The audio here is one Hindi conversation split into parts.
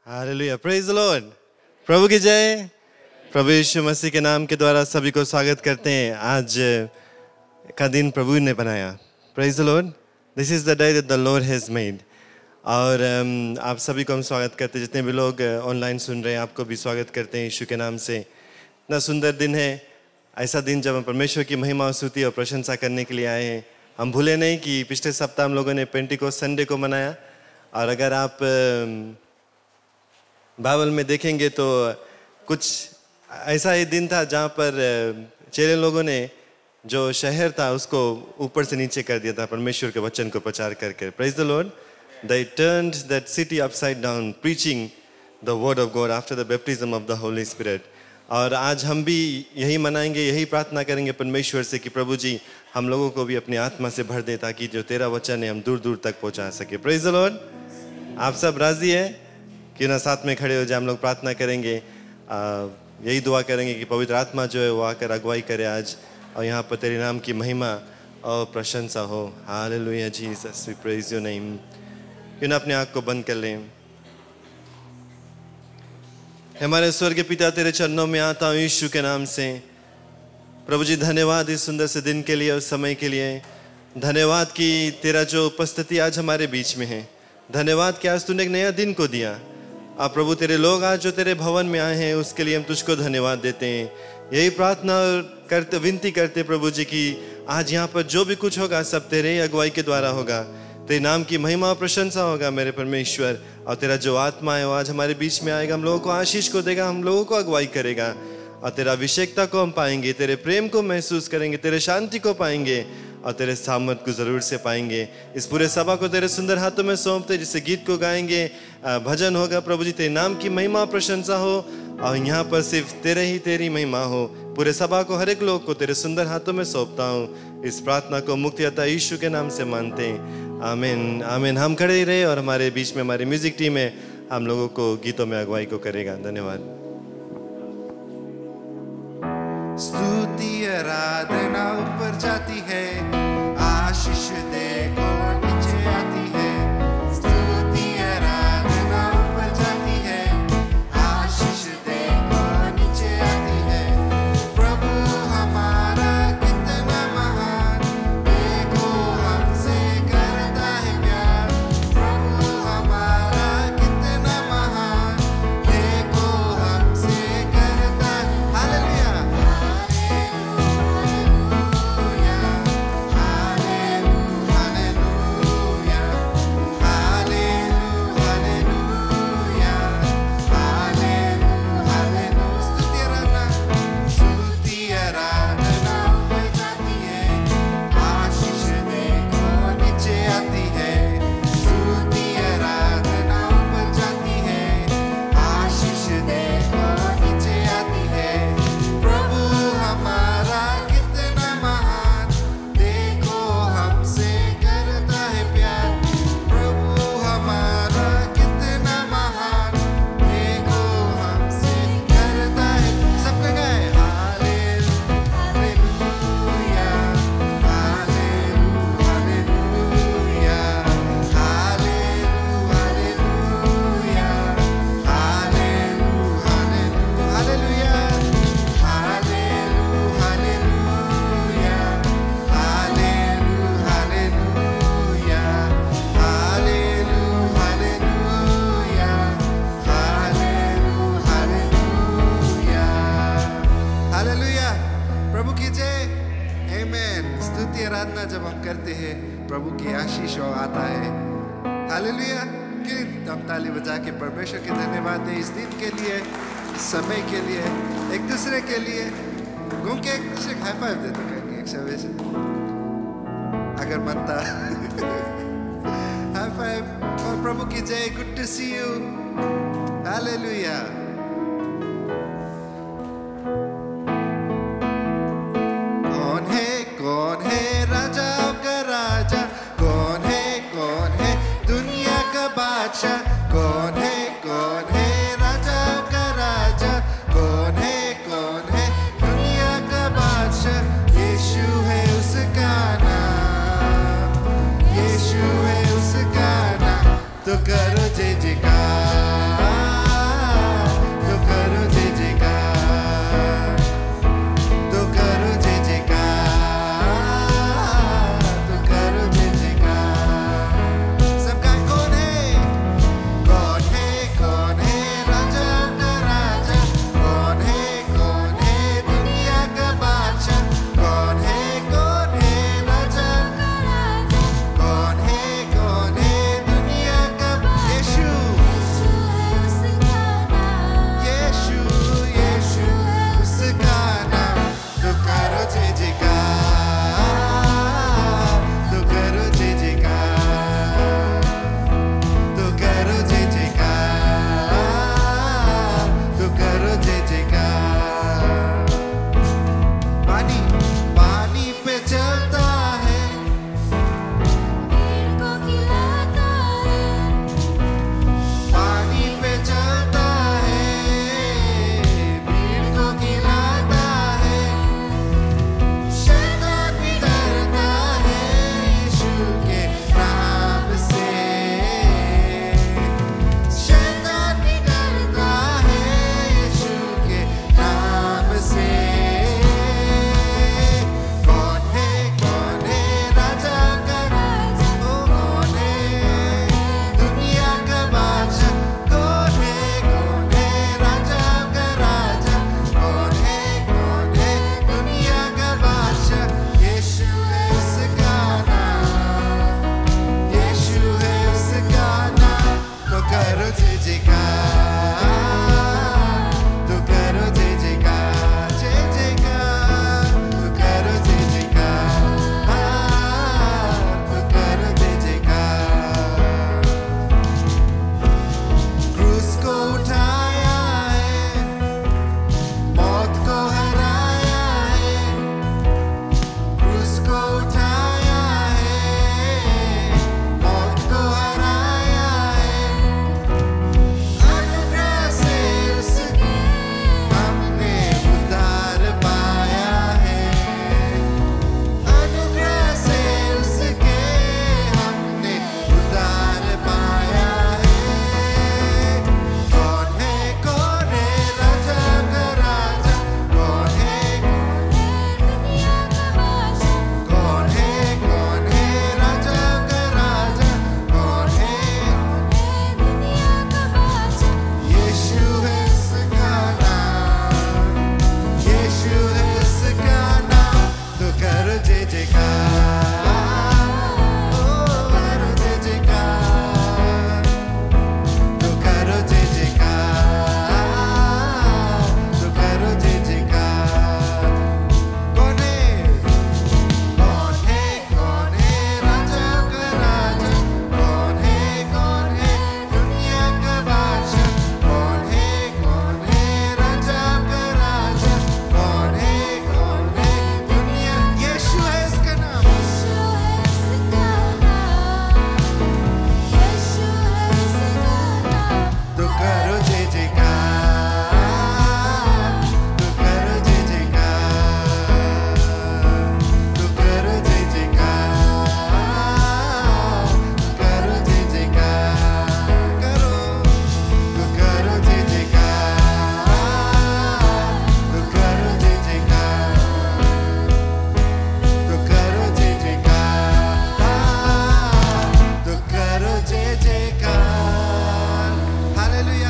Hallelujah, praise the Lord. प्रभु की जय। प्रभु यीशु मसीह के नाम के द्वारा सभी को स्वागत करते हैं। आज का दिन प्रभु ने बनाया। Praise the Lord. This is the day that the Lord has made. और आप सभी को हम स्वागत करते हैं। जितने भी लोग ऑनलाइन सुन रहे हैं आपको भी स्वागत करते हैं यीशु के नाम से। इतना सुंदर दिन है, ऐसा दिन जब हम परमेश्वर की महिमा और स्तुति और प्रशंसा करने के लिए आए हैं। हम भूले नहीं कि पिछले सप्ताह हम लोगों ने पेंटिकोस्ट संडे को मनाया। और अगर आप बाइबल में देखेंगे तो कुछ ऐसा ही दिन था जहाँ पर चेले लोगों ने जो शहर था उसको ऊपर से नीचे कर दिया था परमेश्वर के वचन को प्रचार करके। Praise the Lord. They turned that city upside down, preaching the word of God after the baptism of the Holy Spirit. और आज हम भी यही मनाएंगे, यही प्रार्थना करेंगे परमेश्वर से कि प्रभु जी हम लोगों को भी अपनी आत्मा से भर दे ताकि जो तेरा वचन है हम दूर दूर तक पहुंचा सके। Praise the Lord. आप सब राजी है कि ना साथ में खड़े हो जाए, हम लोग प्रार्थना करेंगे। यही दुआ करेंगे कि पवित्र आत्मा जो है वो आकर अगुवाई करे आज और यहाँ पर तेरे नाम की महिमा और प्रशंसा हो। Hallelujah Jesus, we praise your name. क्यों ना अपने आँख को बंद कर लें। हमारे स्वर्गीय पिता, तेरे चरणों में आता हूँ यीशु के नाम से। प्रभु जी धन्यवाद इस सुंदर से दिन के लिए और समय के लिए। धन्यवाद कि तेरा जो उपस्थिति आज हमारे बीच में है। धन्यवाद कि आज तूने एक नया दिन को दिया। आप प्रभु तेरे लोग आज जो तेरे भवन में आए हैं उसके लिए हम तुझको धन्यवाद देते हैं। यही प्रार्थना करते विनती करते प्रभु जी कि आज यहाँ पर जो भी कुछ होगा सब तेरे ही अगुवाई के द्वारा होगा। तेरे नाम की महिमा और प्रशंसा होगा मेरे परमेश्वर। और तेरा जो आत्मा है वो आज हमारे बीच में आएगा, हम लोगों को आशीष को देगा, हम लोगों को अगुवाई करेगा। और तेरा अभिषेकता को हम पाएंगे, तेरे प्रेम को महसूस करेंगे, तेरे शांति को पाएंगे और तेरे सामर्थ को ज़रूर से पाएंगे। इस पूरे सभा को तेरे सुंदर हाथों में सौंपते, जिससे गीत को गाएंगे, भजन होगा प्रभु जी, तेरे नाम की महिमा और प्रशंसा हो और यहाँ पर सिर्फ तेरी महिमा हो। पूरे सभा को, हर एक लोग को तेरे सुंदर हाथों में सौंपता हूँ। इस प्रार्थना को मुक्तिदाता यीशु के नाम से मानते हैं, आमीन आमीन। हम खड़े ही रहे और हमारे बीच में हमारी म्यूजिक टीम है, हम लोगों को गीतों में अगुवाई को करेगा। धन्यवाद। स्तुति आराधना ऊपर जाती है, आशीष देखो नीचे आती है। स्तुति आराधना ऊपर जाती है, आशीष देखो नीचे आती है। प्रभु हमारा कितना महान, देखो हमसे करता है प्यार। प्रभु हमारा कितना महान, देखो हमसे करता है। हालेलुया। प्रभु की जय, आमीन। स्तुति आराधना जब हम करते हैं प्रभु की आशीष आता है। हालेलुया। हम ताली बजा के परमेश्वर के धन्यवाद दें इस दिन के लिए, समय के लिए, एक दूसरे के लिए। घूम के एक दूसरे हाई फाइव देते करेंगे एक समय से, अगर बनता। High five. और प्रभु की जय। Good to see you. Hallelujah. कौन है राजाओं का राजा, कौन है दुनिया का बादशाह। कौन है राजाओं का राजा, कौन है दुनिया का बादशाह। यीशु है उसका नाम, यीशु है उसका नाम। तो करो जय जयकार।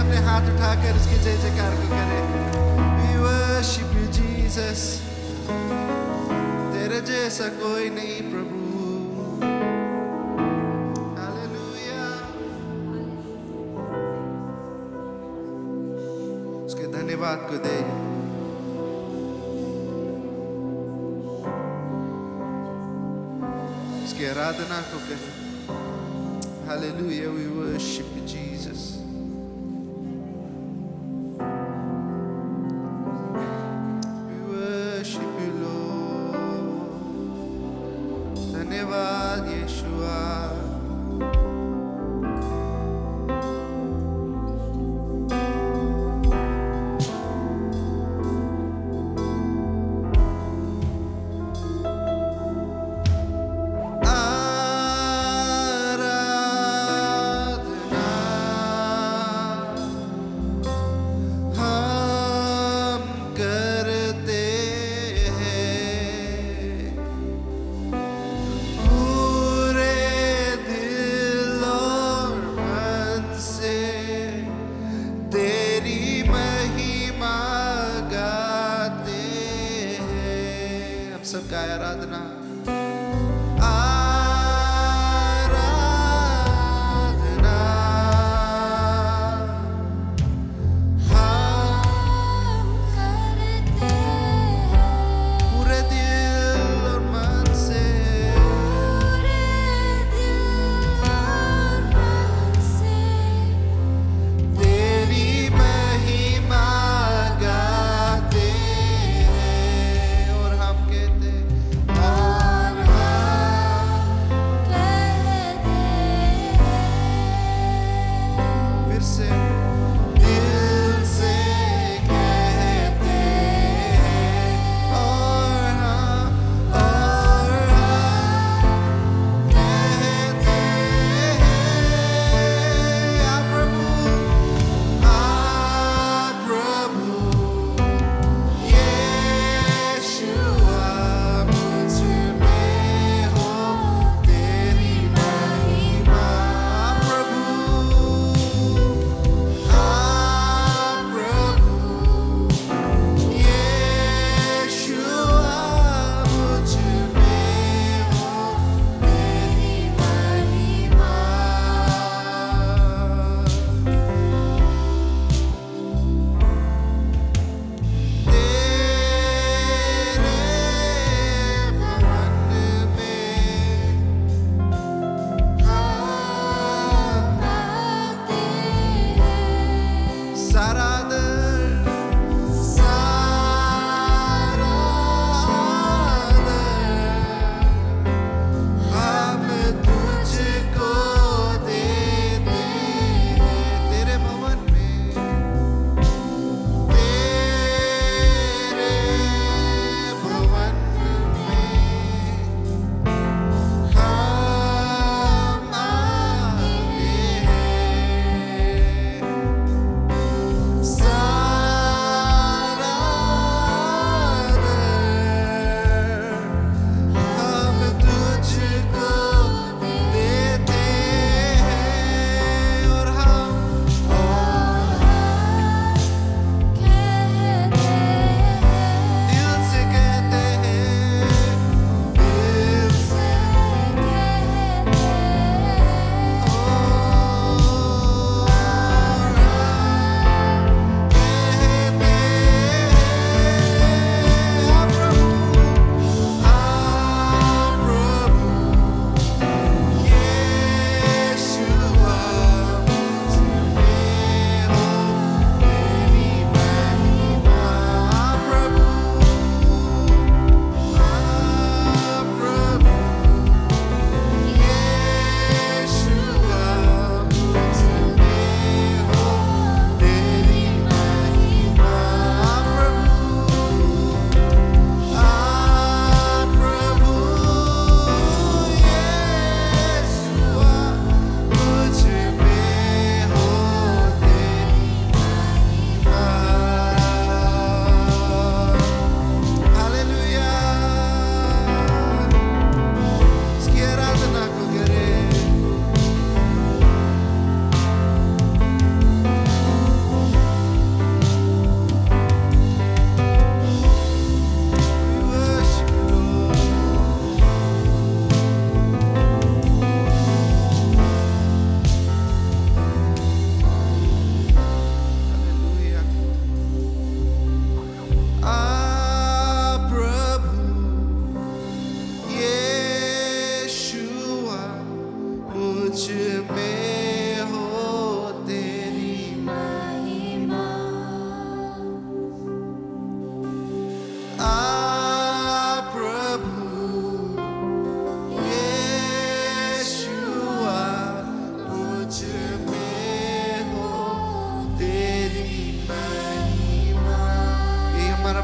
अपने हाथ उठाकर उसकी जय जयकार को करें। We worship you Jesus, तेरे जैसा कोई नहीं प्रभु। हालेलुया। उसके धन्यवाद को दे। उसकी आराधना को करें। Hallelujah, we worship you, Jesus. We worship you, Lord. धन्यवाद यीशुआ। सबका आराधना आराधना हम करते हैं पूरे दिल और मन से, पूरे दिल और मन से तेरी महिमा गाते हैं। और हम कहते हैं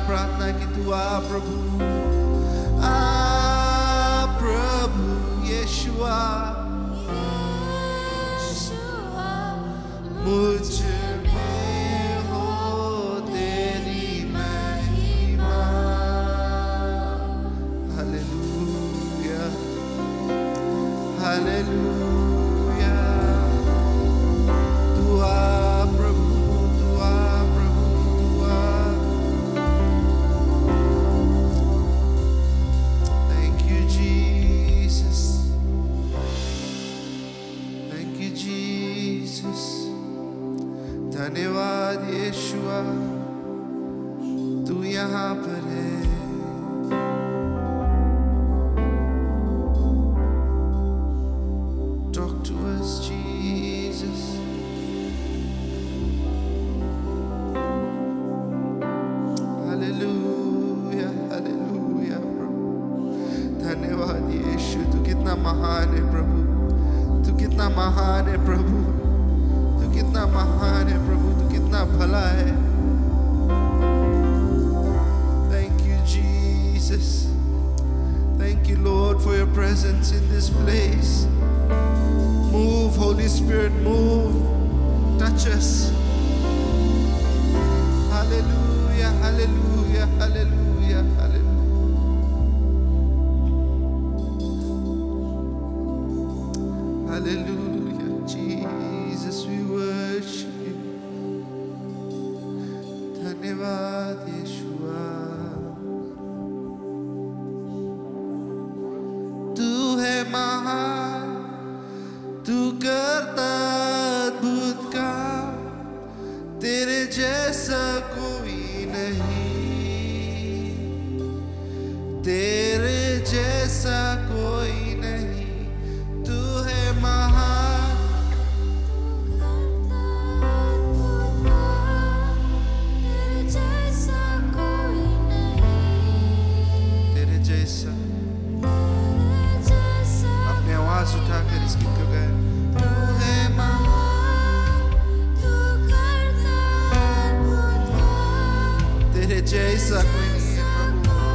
प्रार्थना कि तू आ प्रभु, आ प्रभु यीशुआ, मुझ में हो तेरी महिमा। Hallelujah, hallelujah. तू आ प्रभु, तू आ प्रभु, तू आ। Thank you Jesus, thank you Jesus। धन्यवाद यीशुआ, तू यहाँ पर है। Talk to us Jesus। Hallelujah, hallelujah प्रभु। धन्यवाद यीशु, तू कितना महान है प्रभु, तू कितना महान है प्रभु, तू कितना महान है प्रभु, तू कितना भला है। Thank you Jesus, thank you Lord for your presence in this place। Move Holy Spirit, move, touch us। Hallelujah, hallelujah, hallelujah, hallelujah। Hallelujah, Jesus, we worship you। धन्यवाद यीशुआ, तू है महान, तू करता अद्भुत काम, तेरे जैसा कोई नहीं, तेरे जैसा कोई नहीं। तू है महान, तेरे जैसा। अपनी आवाज उठाकर इस गीत को गाएं। तू है महान, तेरे जैसा कोई नहीं है प्रभु,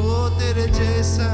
ओ तेरे जैसा।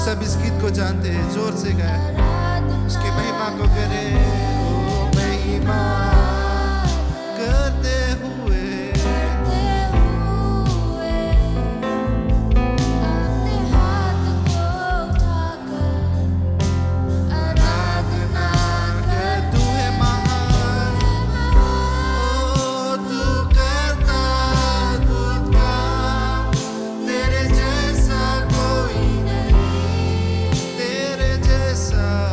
सब इस गीत को जानते हैं, जोर से गाएं, उसकी महिमा को करें। ओ महिमा करते हुए तेरे जैसा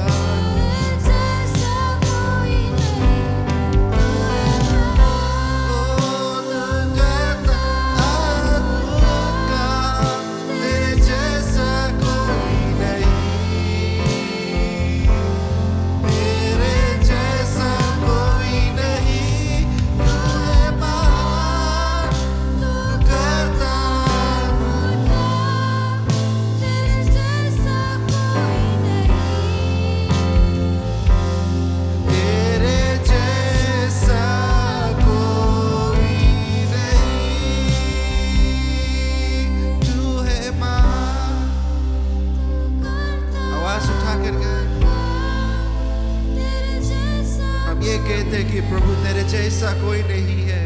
कहते कि प्रभु तेरे जैसा कोई नहीं है,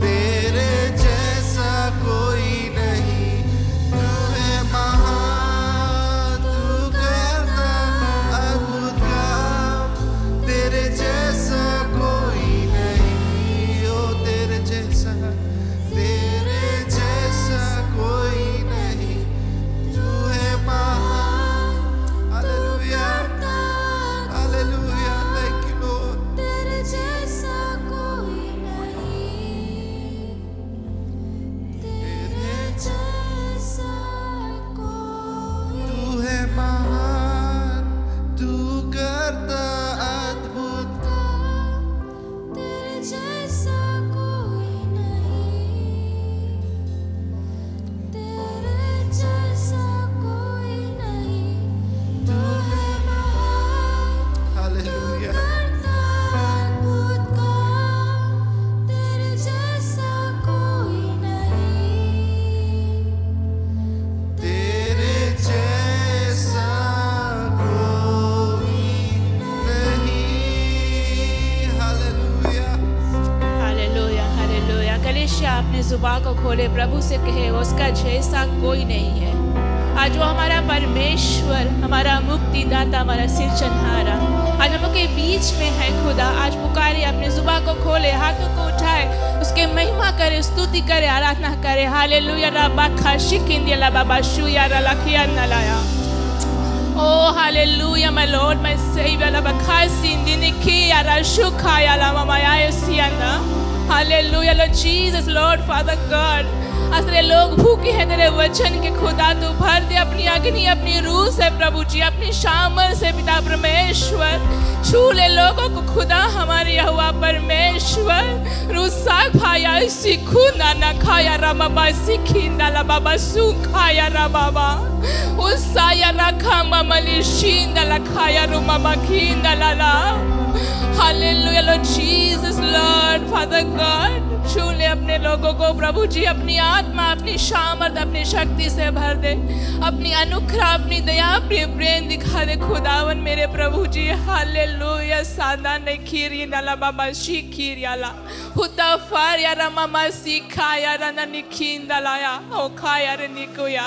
तेरे जैसा कोई नहीं, तू है महान, तू करता अद्भुत काम, तेरे जैसा कोई नहीं, ओ तेरे जैसा कोई नहीं, तू है महान। Hallelujah, hallelujah, thank you Lord. तेरे जैसा कोई नहीं, तेरे जैसा कोई, तू है महान, तू करता अद्भुत, तेरे जैसा कोई नहीं, तेरे जैसा कोई नहीं, तू है महान, हालेलुया, करता अद्भुत काम, तेरे जैसा कोई नहीं, तेरे जैसा कोई नहीं। Hallelujah, hallelujah hallelujah. कलीसिया अपने जुबान को खोले, प्रभु से कहे उसका जैसा कोई नहीं है। आज वो हमारा परमेश्वर, हमारा मुक्तिदाता, हमारा सिरजनहारा आज हम लोग के बीच में है। खुदा आज पुकारे, अपने जुबान को खोले, हाथों को उठाए, उसके महिमा करे, स्तुति करे, आराधना करे। Hallelujah rava खाशिकिंदिया Baba शुया रलखिया नलाया। Oh, hallelujah, my Lord, my Savior, la bakasi ndiniki ara shukaya la mama ya sianda. Hallelujah, Lord Jesus, Lord Father God. आज तेरे लोग भूखे हैं तेरे वचन के, खुदा तू भर दे अपनी अग्नि, अपनी रूह से प्रभु जी, अपनी शामल से पिता परमेश्वर। छू ले लोगों को खुदा हमारे यहोवा परमेश्वर। रूसा खाया सीखू ना खाया रा बाबा, सीखिंदा ला बाबा सुखाया रा बाबा, उसाया रखा ममली शींदा ला खाया रू मामा खिंदा ला ला। Hallelujah, Lord Jesus, Lord Father God, छू ले अपने लोगों को प्रभु जी, अपनी आत्मा, अपनी सामर्थ, अपनी शक्ति से भर दे, अपनी अनुग्रह, अपनी दया, अपनी प्रेम दिखा दे खुदावन मेरे प्रभु जी। हालेलुया, सादा ने खीरी नाला बाबा शी खीर याला हुता फार यारा मामा सीखा यारा ना निखिंदा लाया ओ खाया रे निकोया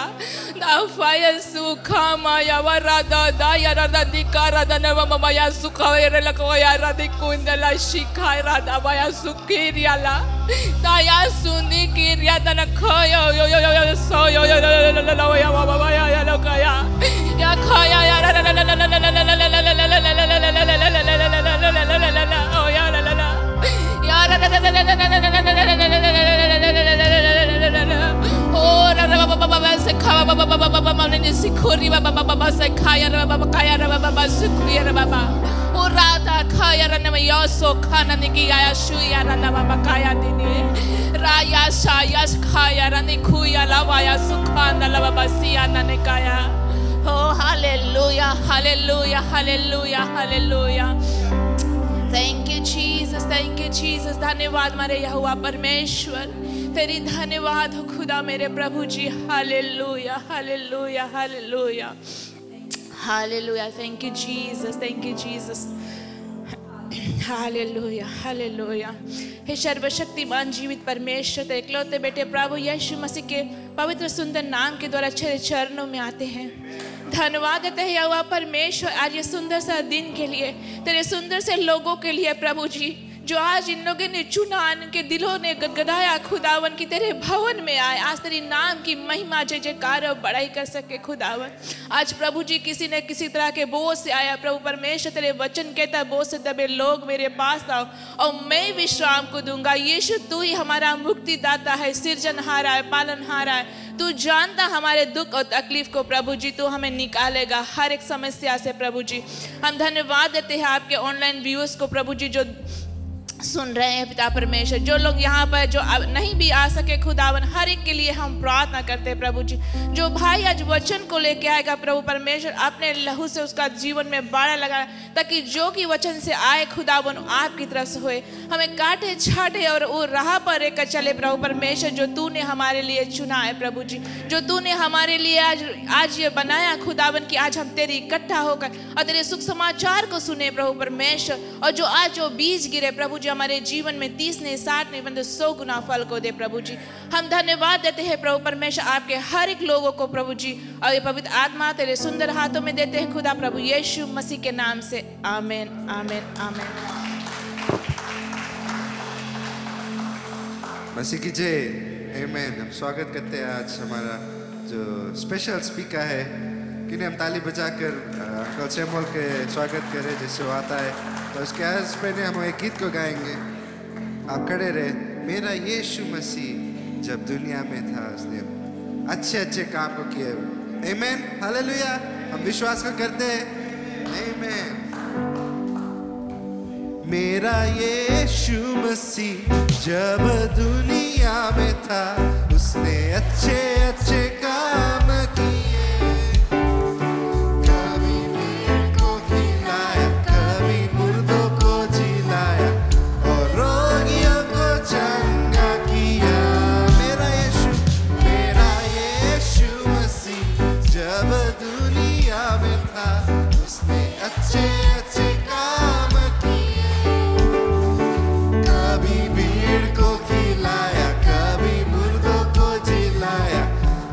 ना फाया सुखा माया वरा दा यारा दा दिकारा दा ना मामा या सुखा रे लको यारा दिकुंदा ला शिखा रा दा बाया सुखीर याला ताया सुनी किरिया दा ना खाया यो यो यो सो यो यो यो या बाबा या लोकाया या खाया यारा ला ला ला ला ला ला ला ओ या ला ला ला यार ओ बाबा बाबा से खावा बाबा बाबा बाबा माने सिखोरी बाबा बाबा से खाया बाबा खाया बाबा सुखिया बाबा ओ राधा खाया न यसो खाना निकी आया शुया न बाबा खाया दिने राया शाया खाया न खुया लवाया सुखाना ला बाबा सिया न काया। Oh, hallelujah, hallelujah, hallelujah, hallelujah. Thank you Jesus, thank you Jesus. धन्यवाद हमारे यहोवा परमेश्वर, तेरी धन्यवाद हो खुदा मेरे प्रभु जी। Hallelujah hallelujah hallelujah hallelujah. Thank you Jesus, thank you Jesus. Hallelujah hallelujah. हे सर्वशक्तिमान जीवित परमेश्वर, तेरे इकलौते बेटे प्रभु यीशु मसीह के पवित्र सुंदर नाम के द्वारा तेरे चरणों में आते हैं। धन्यवाद देते हैं यहोवा परमेश्वर आज ये सुंदर सा दिन के लिए, तेरे सुंदर से लोगों के लिए प्रभु जी, जो आज इन लोगों ने चुना, इनके दिलों ने गदगदाया खुदावन की तेरे भवन में आए, आज तेरी नाम की महिमा जय जयकार और बड़ाई कर सके खुदावन। आज प्रभु जी किसी न किसी तरह के बोझ से आया प्रभु परमेश्वर, तेरे वचन कहता बोझ से दबे लोग मेरे पास आओ और मैं विश्राम को दूंगा। यीशु तू ही हमारा मुक्तिदाता है, सृजनहारा है, पालनहारा है। तू जानता हमारे दुख और तकलीफ को प्रभु जी, तू हमें निकालेगा हर एक समस्या से प्रभु जी। हम धन्यवाद देते हैं आपके ऑनलाइन व्यूअर्स को प्रभु जी, जो सुन रहे हैं पिता परमेश्वर। जो लोग यहाँ पर जो नहीं भी आ सके खुदावन, हर एक के लिए हम प्रार्थना करते हैं प्रभु जी। जो भाई आज वचन को लेके आएगा प्रभु परमेश्वर, अपने लहू से उसका जीवन में बाड़ा लगा, ताकि जो कि वचन से आए खुदावन आपकी तरफ से होए। हमें काटे छाटे और वो राह पर लेकर चले प्रभु परमेश्वर, जो तूने हमारे लिए चुना है प्रभु जी। जो तूने हमारे लिए आज ये बनाया खुदावन कि आज हम तेरी इकट्ठा होकर और तेरे सुख समाचार को सुने प्रभु परमेश्वर। और जो आज जो बीज गिरे प्रभु जी हमारे जीवन में 30 नहीं 60 नहीं बंदे 100 गुना फल को दे प्रभु जी। हम धन्यवाद देते हैं प्रभु परमेश्वर आपके हर एक लोगों को प्रभु जी, और ये पवित्र आत्मा तेरे सुंदर हाथों में देते हैं खुदा प्रभु यीशु मसीह के नाम से, आमीन आमीन आमीन। मसीह की जय, आमीन। हम स्वागत करते हैं आज हमारा जो स्पेशल स्पीकर है, किन्हें हम ताली बजाकर अंकल सैमुअल के स्वागत करें जैसे वो आता है। तो उसके आज पहले हम एक गीत को गाएंगे। आप खड़े रहे। मेरा यीशु मसीह जब दुनिया में था उसने अच्छे अच्छे काम को किए। आमीन, हालेलुया। हम विश्वास को करते हैं। आमीन। मेरा यीशु मसीह जब दुनिया में था उसने अच्छे अच्छे काम किए। कभी भीड़ को खिलाया, कभी मुर्दों को जिलाया और रोगियों को चंगा किया। मेरा यीशु मसीह जब दुनिया में था उसने अच्छे अच्छे काम किए। कभी भीड़ को खिलाया, कभी मुर्दों को जिलाया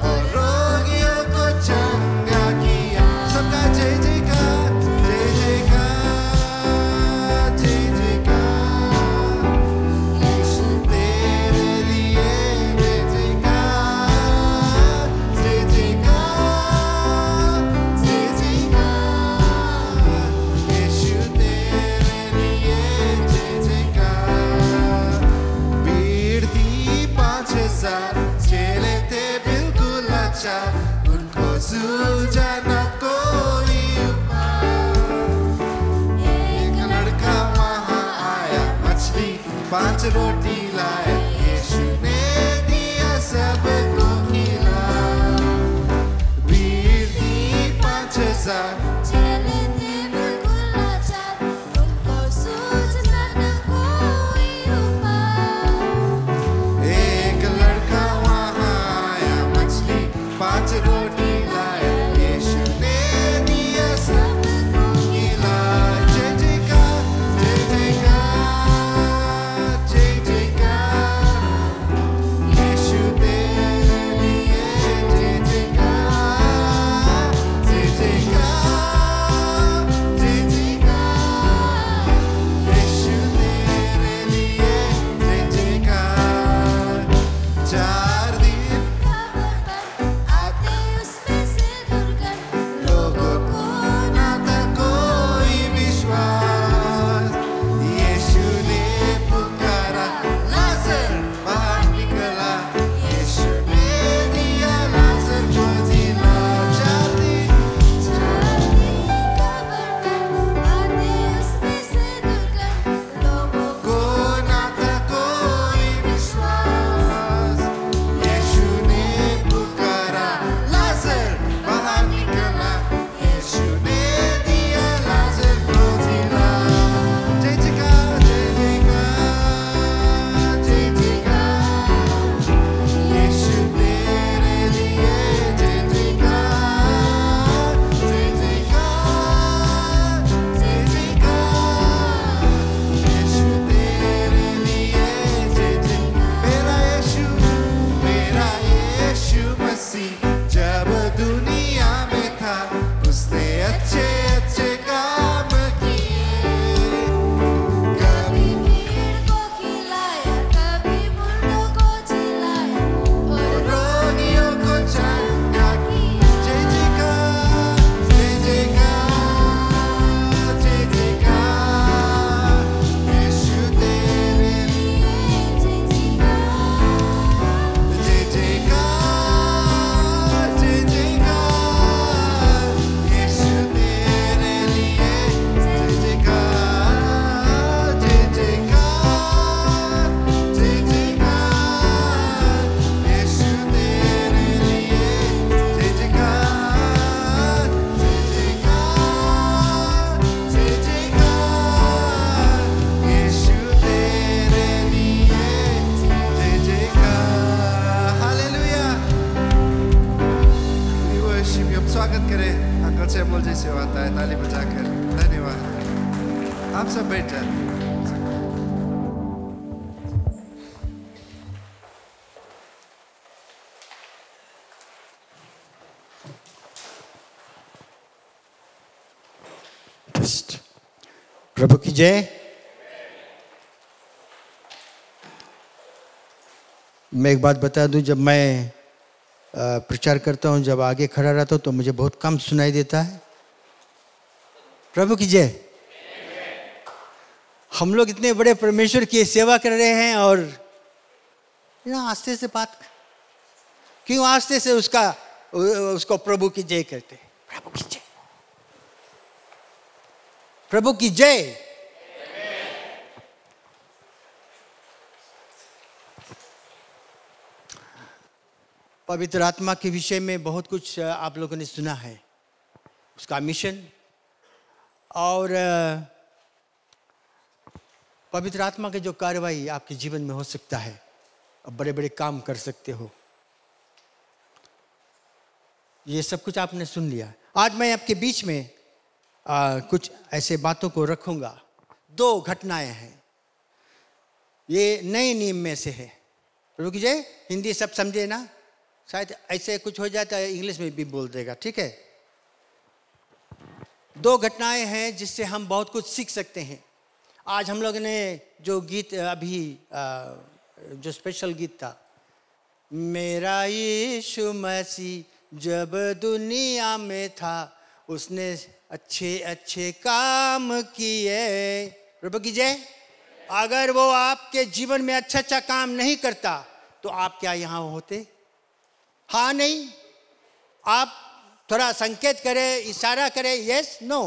और रोगियों को चंगा किया। सबका जय जयकार, जय जयकार, जय जयकार। यीशु तेरे लिए जय जयकार, जय जयकार, जय जयकार। यीशु तेरे लिए जय जयकार। भीड़ थी 5000, चेले थे बिल्कुल लाचार, उनको सूझा न कोई उपाय। एक लड़का वहाँ आया, मछली 5 रोटी लाया, यीशु ने दिया सबको खिलाया। भीड़ थी 5000, चले थे बिल्कुल लाचार, उनको सूझना न कोई उपाय। एक लड़का वहाँ आया, मछली 5 रोटी लाया, यीशु ने दिया सबको खिलाया। जय जयकार, जय जयकार, जय जयकार। आप सब बैठ जाते हैं। प्रभु की जय। मैं एक बात बता दूं, जब मैं प्रचार करता हूं, जब आगे खड़ा रहता हूं तो मुझे बहुत कम सुनाई देता है। प्रभु की जय। हम लोग इतने बड़े परमेश्वर की सेवा कर रहे हैं और आस्ते से बात क्यों, आस्ते से उसको प्रभु की जय करते हैं। प्रभु की जय, प्रभु की जय। पवित्र आत्मा के विषय में बहुत कुछ आप लोगों ने सुना है, उसका मिशन, और पवित्र आत्मा के जो कार्रवाई आपके जीवन में हो सकता है, अब बड़े बड़े काम कर सकते हो, ये सब कुछ आपने सुन लिया। आज मैं आपके बीच में कुछ ऐसे बातों को रखूंगा। 2 घटनाएं हैं, ये नए नियम में से है। रुक जाए, हिंदी सब समझे ना? शायद ऐसे कुछ हो जाता है, इंग्लिश में भी बोल देगा, ठीक है? 2 घटनाएं हैं जिससे हम बहुत कुछ सीख सकते हैं। आज हम लोगों ने जो गीत अभी जो स्पेशल गीत था, मेरा यीशु मसीह जब दुनिया में था उसने अच्छे अच्छे काम किए। प्रभु की जय। अगर वो आपके जीवन में अच्छा अच्छा काम नहीं करता तो आप क्या यहाँ होते? हाँ नहीं? आप थोड़ा संकेत करें, इशारा करें, यस नो?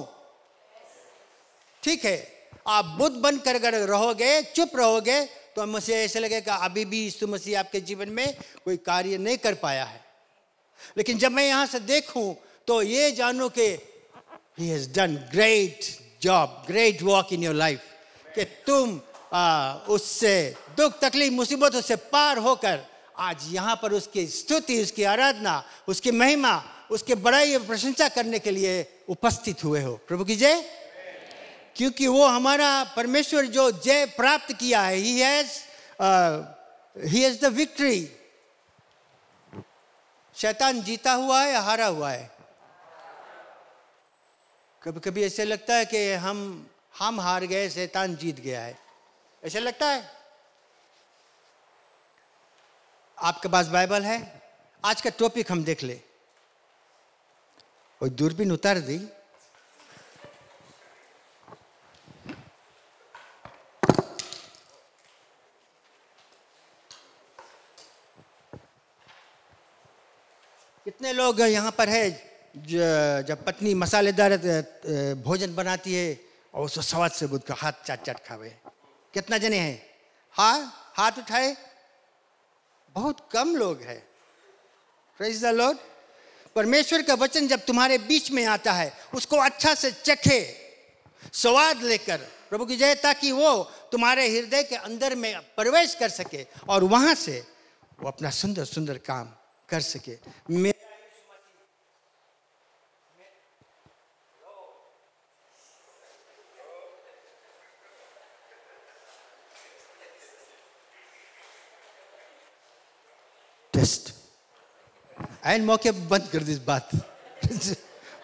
ठीक है। आप बुद्ध बनकर अगर रहोगे, चुप रहोगे, तो मुझे ऐसे लगेगा अभी भी यीशु मसीह आपके जीवन में कोई कार्य नहीं कर पाया है। लेकिन जब मैं यहाँ से देखूं तो ये जानूं कि He has done great job, great work in your life, कि तुम उससे दुख तकलीफ मुसीबतों से पार होकर आज यहाँ पर उसकी स्तुति, उसकी आराधना, उसकी महिमा, उसके बड़ाई और प्रशंसा करने के लिए उपस्थित हुए हो। प्रभु की जय। क्योंकि वो हमारा परमेश्वर जो जय प्राप्त किया है, he has the victory। शैतान जीता हुआ है या हारा हुआ है? कभी कभी ऐसे लगता है कि हम हार गए, शैतान जीत गया है, ऐसे लगता है। आपके पास बाइबल है? आज का टॉपिक हम देख ले। कोई दूरबीन उतार दी। कितने लोग यहाँ पर है जब पत्नी मसालेदार भोजन बनाती है और उसको स्वाद से बुद्ध का हाथ चाट चाट खावे? कितना जने हैं? हाँ, हाथ उठाए। बहुत कम लोग हैं। Praise the Lord. परमेश्वर का वचन जब तुम्हारे बीच में आता है, उसको अच्छा से चखे, स्वाद लेकर, प्रभु की जय, ताकि वो तुम्हारे हृदय के अंदर में प्रवेश कर सके और वहां से वो अपना सुंदर सुंदर काम कर सके। टेस्ट एंड मौके बंद कर दी इस बात।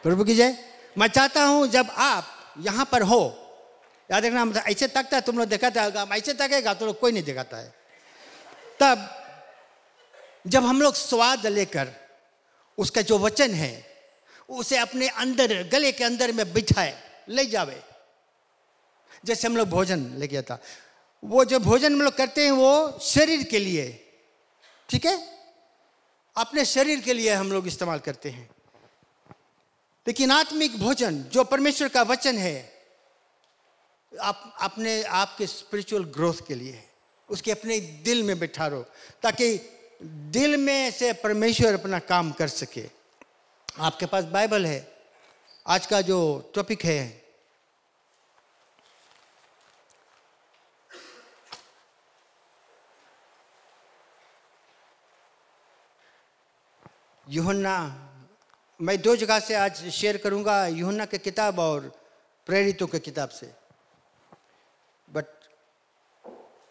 प्रभु की जय। मैं चाहता हूं जब आप यहां पर हो, याद रखना, मतलब ऐसे तकता है, तुम लोग दिखाता है, ऐसे तकेगा तो कोई नहीं दिखाता है। तब जब हम लोग स्वाद लेकर उसका जो वचन है उसे अपने अंदर, गले के अंदर में बिठाए ले जावे। जैसे हम लोग भोजन लेके आता, वो जो भोजन हम लोग करते हैं वो शरीर के लिए, ठीक है, अपने शरीर के लिए हम लोग इस्तेमाल करते हैं। लेकिन आत्मिक भोजन जो परमेश्वर का वचन है, अपने आपके स्पिरिचुअल ग्रोथ के लिए, उसके अपने दिल में बिठा रो, ताकि दिल में से परमेश्वर अपना काम कर सके। आपके पास बाइबल है? आज का जो टॉपिक है यूहन्ना, मैं 2 जगह से आज शेयर करूंगा, यूहन्ना की किताब और प्रेरितों की किताब से।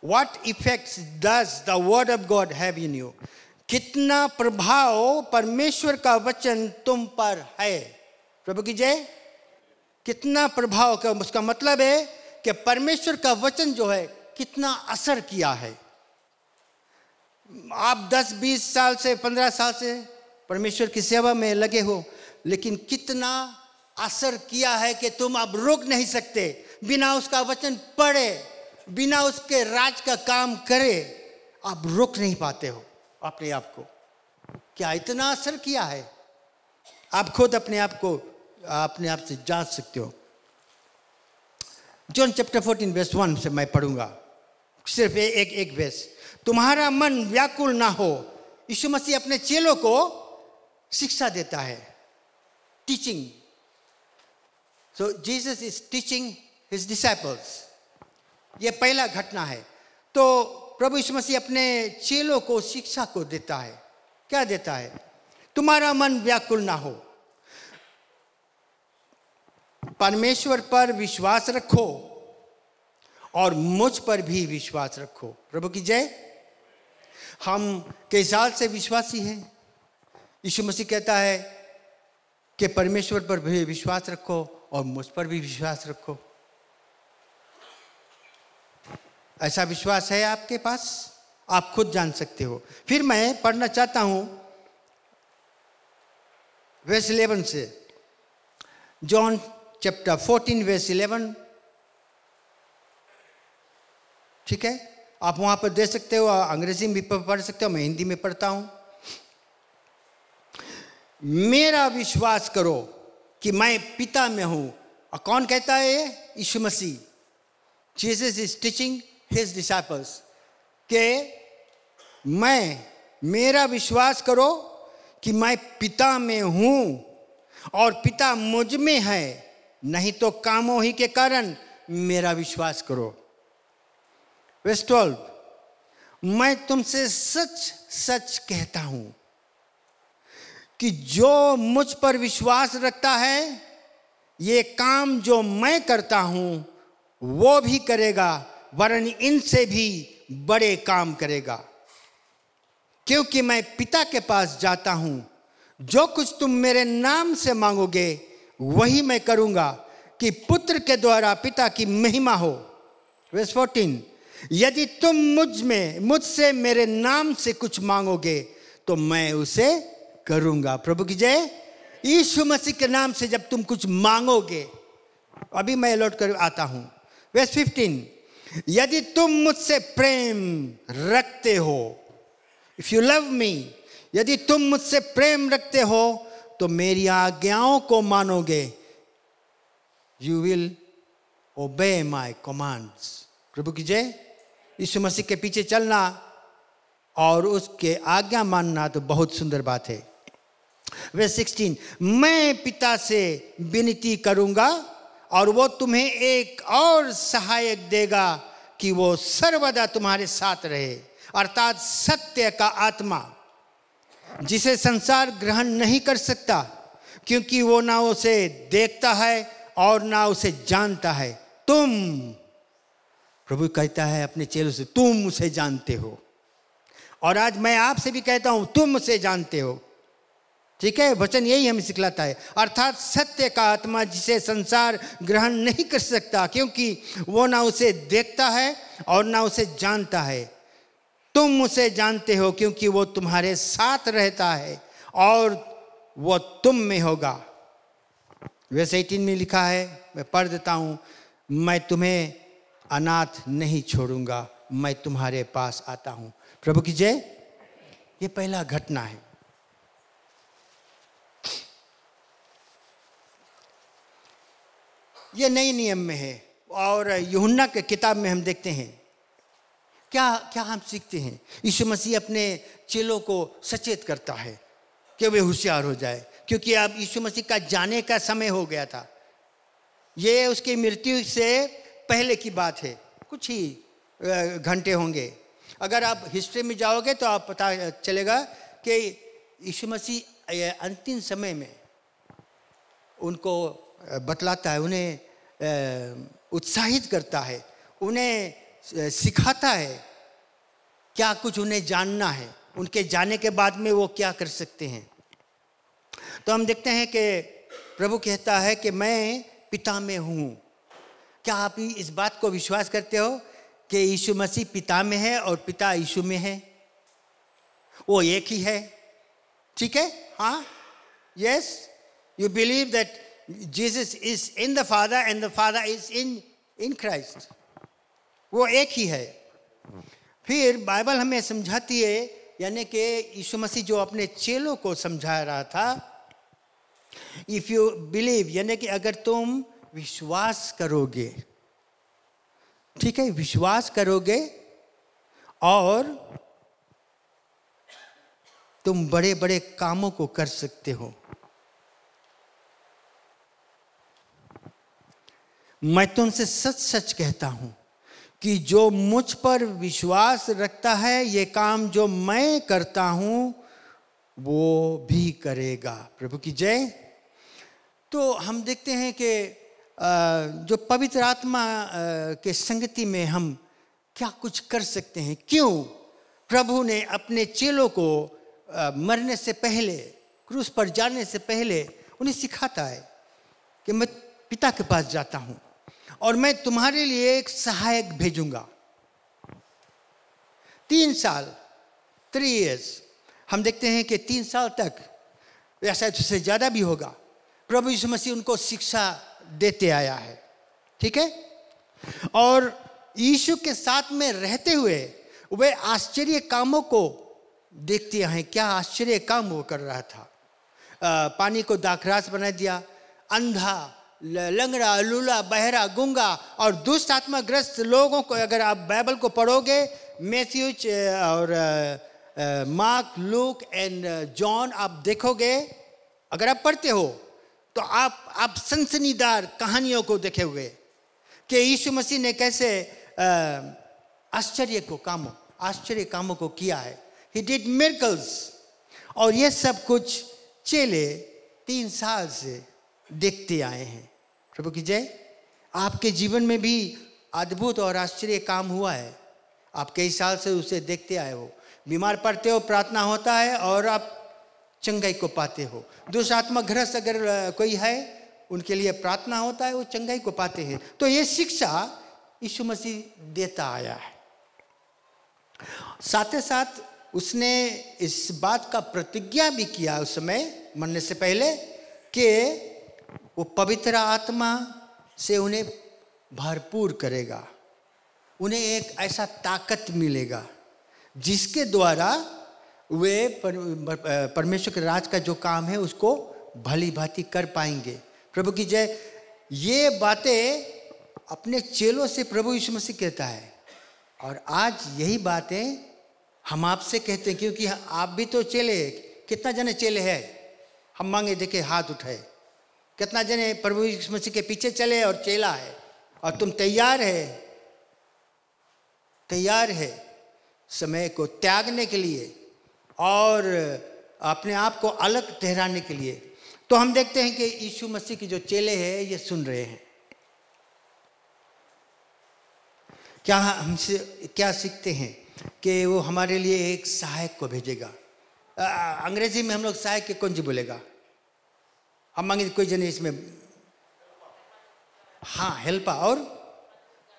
What effects does the word of God have in you? कितना प्रभाव परमेश्वर का वचन तुम पर है? प्रभु की जय। कितना प्रभाव का, उसका मतलब है कि परमेश्वर का वचन जो है कितना असर किया है। आप 10-20 साल से 15 साल से परमेश्वर की सेवा में लगे हो, लेकिन कितना असर किया है कि तुम अब रोक नहीं सकते, बिना उसका वचन पढ़े, बिना उसके राज का काम करे आप रोक नहीं पाते हो अपने आप को। क्या इतना असर किया है? आप खुद अपने आप से जांच सकते हो। जॉन चैप्टर 14 वर्स 1 से मैं पढ़ूंगा, सिर्फ एक वर्स। तुम्हारा मन व्याकुल ना हो। यीशु मसीह अपने चेलों को शिक्षा देता है, teaching. So Jesus is teaching his disciples. ये पहला घटना है। तो प्रभु यीशु मसीह अपने चेलों को शिक्षा को देता है। क्या देता है? तुम्हारा मन व्याकुल ना हो, परमेश्वर पर विश्वास रखो और मुझ पर भी विश्वास रखो। प्रभु की जय। हम कई साल से विश्वासी हैं। यीशु मसीह कहता है कि परमेश्वर पर भी विश्वास रखो और मुझ पर भी विश्वास रखो। ऐसा विश्वास है आपके पास? आप खुद जान सकते हो। फिर मैं पढ़ना चाहता हूं वर्स 11 से, जॉन चैप्टर 14 वर्स 11। ठीक है, आप वहां पर दे सकते हो, अंग्रेजी में भी पढ़ सकते हो, मैं हिंदी में पढ़ता हूं। मेरा विश्वास करो कि मैं पिता में हूं। और कौन कहता है ये? यीशु मसीह। Jesus is teaching his disciples के मेरा विश्वास करो कि मैं पिता में हूं और पिता मुझ में है, नहीं तो कामों ही के कारण मेरा विश्वास करो। वर्स 12, मैं तुमसे सच सच कहता हूं कि जो मुझ पर विश्वास रखता है, ये काम जो मैं करता हूं वो भी करेगा, वरन इनसे भी बड़े काम करेगा, क्योंकि मैं पिता के पास जाता हूं। जो कुछ तुम मेरे नाम से मांगोगे वही मैं करूंगा, कि पुत्र के द्वारा पिता की महिमा हो। वर्स 14, यदि तुम मुझसे मेरे नाम से कुछ मांगोगे तो मैं उसे करूंगा। प्रभु की जय। यीशु मसीह के नाम से जब तुम कुछ मांगोगे, अभी मैं लौट कर आता हूं। वर्स 15, यदि तुम मुझसे प्रेम रखते हो, इफ यू लव मी, यदि तुम मुझसे प्रेम रखते हो तो मेरी आज्ञाओं को मानोगे। यू विल ओबे माई कमांड्स। प्रभु की जय। यीशु मसीह के पीछे चलना और उसके आज्ञा मानना तो बहुत सुंदर बात है। वर्स 16, मैं पिता से विनती करूंगा और वो तुम्हें एक और सहायक देगा कि वो सर्वदा तुम्हारे साथ रहे, अर्थात सत्य का आत्मा, जिसे संसार ग्रहण नहीं कर सकता, क्योंकि वो ना उसे देखता है और ना उसे जानता है। तुम, प्रभु कहता है अपने चेलों से, तुम उसे जानते हो। और आज मैं आपसे भी कहता हूं, तुम उसे जानते हो। ठीक है, वचन यही हमें सिखलाता है, अर्थात सत्य का आत्मा, जिसे संसार ग्रहण नहीं कर सकता, क्योंकि वो ना उसे देखता है और ना उसे जानता है। तुम उसे जानते हो क्योंकि वो तुम्हारे साथ रहता है और वो तुम में होगा। वर्स 18 में लिखा है, मैं पढ़ देता हूं, मैं तुम्हें अनाथ नहीं छोड़ूंगा, मैं तुम्हारे पास आता हूं। प्रभु की जय। ये पहला घटना है। ये नए नियम में है और यूहन्ना के किताब में हम देखते हैं। क्या हम सीखते हैं? यीशु मसीह अपने चेलों को सचेत करता है कि वे होशियार हो जाए, क्योंकि अब यीशु मसीह का जाने का समय हो गया था। ये उसकी मृत्यु से पहले की बात है, कुछ ही घंटे होंगे। अगर आप हिस्ट्री में जाओगे तो आप पता चलेगा कि यीशु मसीह अंतिम समय में उनको बतलाता है, उन्हें उत्साहित करता है, उन्हें सिखाता है क्या कुछ उन्हें जानना है, उनके जाने के बाद में वो क्या कर सकते हैं। तो हम देखते हैं कि प्रभु कहता है कि मैं पिता में हूँ। क्या आप इस बात को विश्वास करते हो कि यीशु मसीह पिता में है और पिता यीशु में है? वो एक ही है, ठीक है? हाँ, yes, you believe that Jesus is in the father and the father is in Christ. वो एक ही है। फिर बाइबल हमें समझाती है, यानी कि यीशु मसीह जो अपने चेलों को समझा रहा था, इफ यू बिलीव, यानी कि अगर तुम विश्वास करोगे, ठीक है, विश्वास करोगे और तुम बड़े बड़े कामों को कर सकते हो। मैं तुमसे सच सच कहता हूं कि जो मुझ पर विश्वास रखता है, ये काम जो मैं करता हूं वो भी करेगा। प्रभु की जय। तो हम देखते हैं कि जो पवित्र आत्मा के संगति में हम क्या कुछ कर सकते हैं। क्यों प्रभु ने अपने चेलों को मरने से पहले, क्रूस पर जाने से पहले उन्हें सिखाता है कि मैं पिता के पास जाता हूं और मैं तुम्हारे लिए एक सहायक भेजूंगा। 3 साल, 3 years, हम देखते हैं कि 3 साल तक, या शायद उससे ज़्यादा भी होगा, प्रभु यीशु मसीह उनको शिक्षा देते आया है, ठीक है? और यीशु के साथ में रहते हुए वे आश्चर्य कामों को देखते हैं। क्या आश्चर्य काम वो कर रहा था? पानी को दाखरास बना दिया, अंधा, लंगड़ा, लूला, बहरा, गूंगा और दुष्ट आत्मा ग्रस्त लोगों को, अगर आप बाइबल को पढ़ोगे, मैथ्यू और मार्क, लूक एंड जॉन आप देखोगे, अगर आप पढ़ते हो तो आप सनसनीदार कहानियों को देखे हुए कि यीशु मसीह ने कैसे आश्चर्य कामों को किया है। He did miracles। और ये सब कुछ चेले 3 साल से देखते आए हैं। प्रभु की जय। आपके जीवन में भी अद्भुत और आश्चर्य काम हुआ है, आप कई साल से उसे देखते आए हो। बीमार पड़ते हो, प्रार्थना होता है और आप चंगाई को पाते हो। दुष्ट आत्मा ग्रस्त अगर कोई है, उनके लिए प्रार्थना होता है, वो चंगाई को पाते हैं। तो ये शिक्षा यीशु मसीह देता आया है। साथ ही साथ उसने इस बात का प्रतिज्ञा भी किया उस समय मरने से पहले कि वो पवित्र आत्मा से उन्हें भरपूर करेगा, उन्हें एक ऐसा ताकत मिलेगा जिसके द्वारा वे परमेश्वर के राज का जो काम है उसको भली भांति कर पाएंगे। प्रभु की जय। ये बातें अपने चेलों से प्रभु यीशु मसीह कहता है और आज यही बातें हम आपसे कहते हैं, क्योंकि आप भी तो चेले। कितना जने चेले हैं? हम मांगे, देखे, हाथ उठाए। कितना जने प्रभु यीशु मसीह के पीछे चले और चेला है? और तुम तैयार है समय को त्यागने के लिए और अपने आप को अलग ठहराने के लिए। तो हम देखते हैं कि यीशु मसीह के जो चेले हैं ये सुन रहे हैं। क्या हमसे क्या सीखते हैं कि वो हमारे लिए एक सहायक को भेजेगा। अंग्रेजी में हम लोग सहायक के कौन जी बोलेगा? हम मांगे कोई जने इसमें, हाँ, हेल्पर। और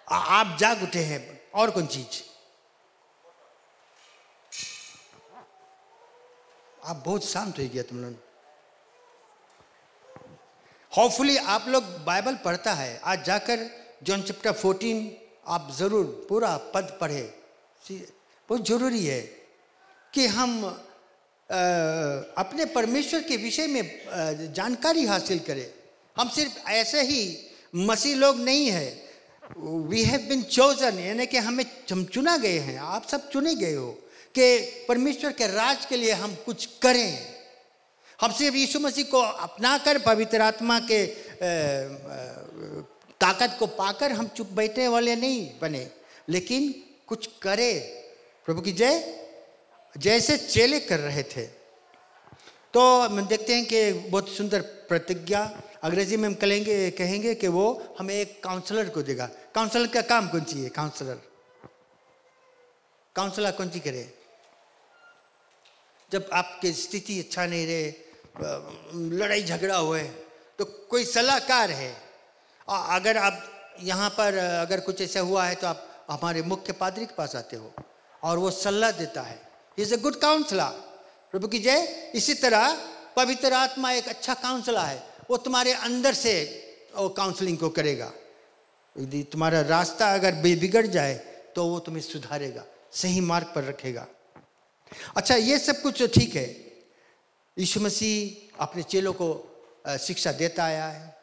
आप जाग उठे हैं, और कौन चीज? आप बहुत शांत हो गया तुम लोग। होपफुली आप लोग बाइबल पढ़ता है। आज जाकर जॉन चैप्टर 14 आप जरूर पूरा पद पढ़े। बहुत जरूरी है कि हम अपने परमेश्वर के विषय में जानकारी हासिल करें। हम सिर्फ ऐसे ही मसीह लोग नहीं है। वी हैव बीन चोजन, यानी कि हम चुना गए हैं। आप सब चुने गए हो कि परमेश्वर के राज के लिए हम कुछ करें। हम सिर्फ यीशु मसीह को अपनाकर पवित्र आत्मा के ताकत को पाकर हम चुप बैठने वाले नहीं बने, लेकिन कुछ करें। प्रभु की जय। जैसे चेले कर रहे थे। तो हम देखते हैं कि बहुत सुंदर प्रतिज्ञा, अंग्रेजी में हम कहेंगे कि वो हमें एक काउंसलर को देगा। काउंसलर का काम कौन सी है? काउंसलर काउंसलर कौन सी करे? जब आपकी स्थिति अच्छा नहीं रहे, लड़ाई झगड़ा हुए, तो कोई सलाहकार है। अगर आप यहाँ पर अगर कुछ ऐसा हुआ है तो आप हमारे मुख्य पादरी के पास आते हो और वो सलाह देता है। He is a good counsellor. प्रभु की जय। इसी तरह पवित्र आत्मा एक अच्छा काउंसलर है। वो तुम्हारे अंदर से वो काउंसलिंग को करेगा। यदि तुम्हारा रास्ता अगर बिगड़ जाए तो वो तुम्हें सुधारेगा, सही मार्ग पर रखेगा। अच्छा, ये सब कुछ तो ठीक है। यीशु मसीह अपने चेलों को शिक्षा देता आया है,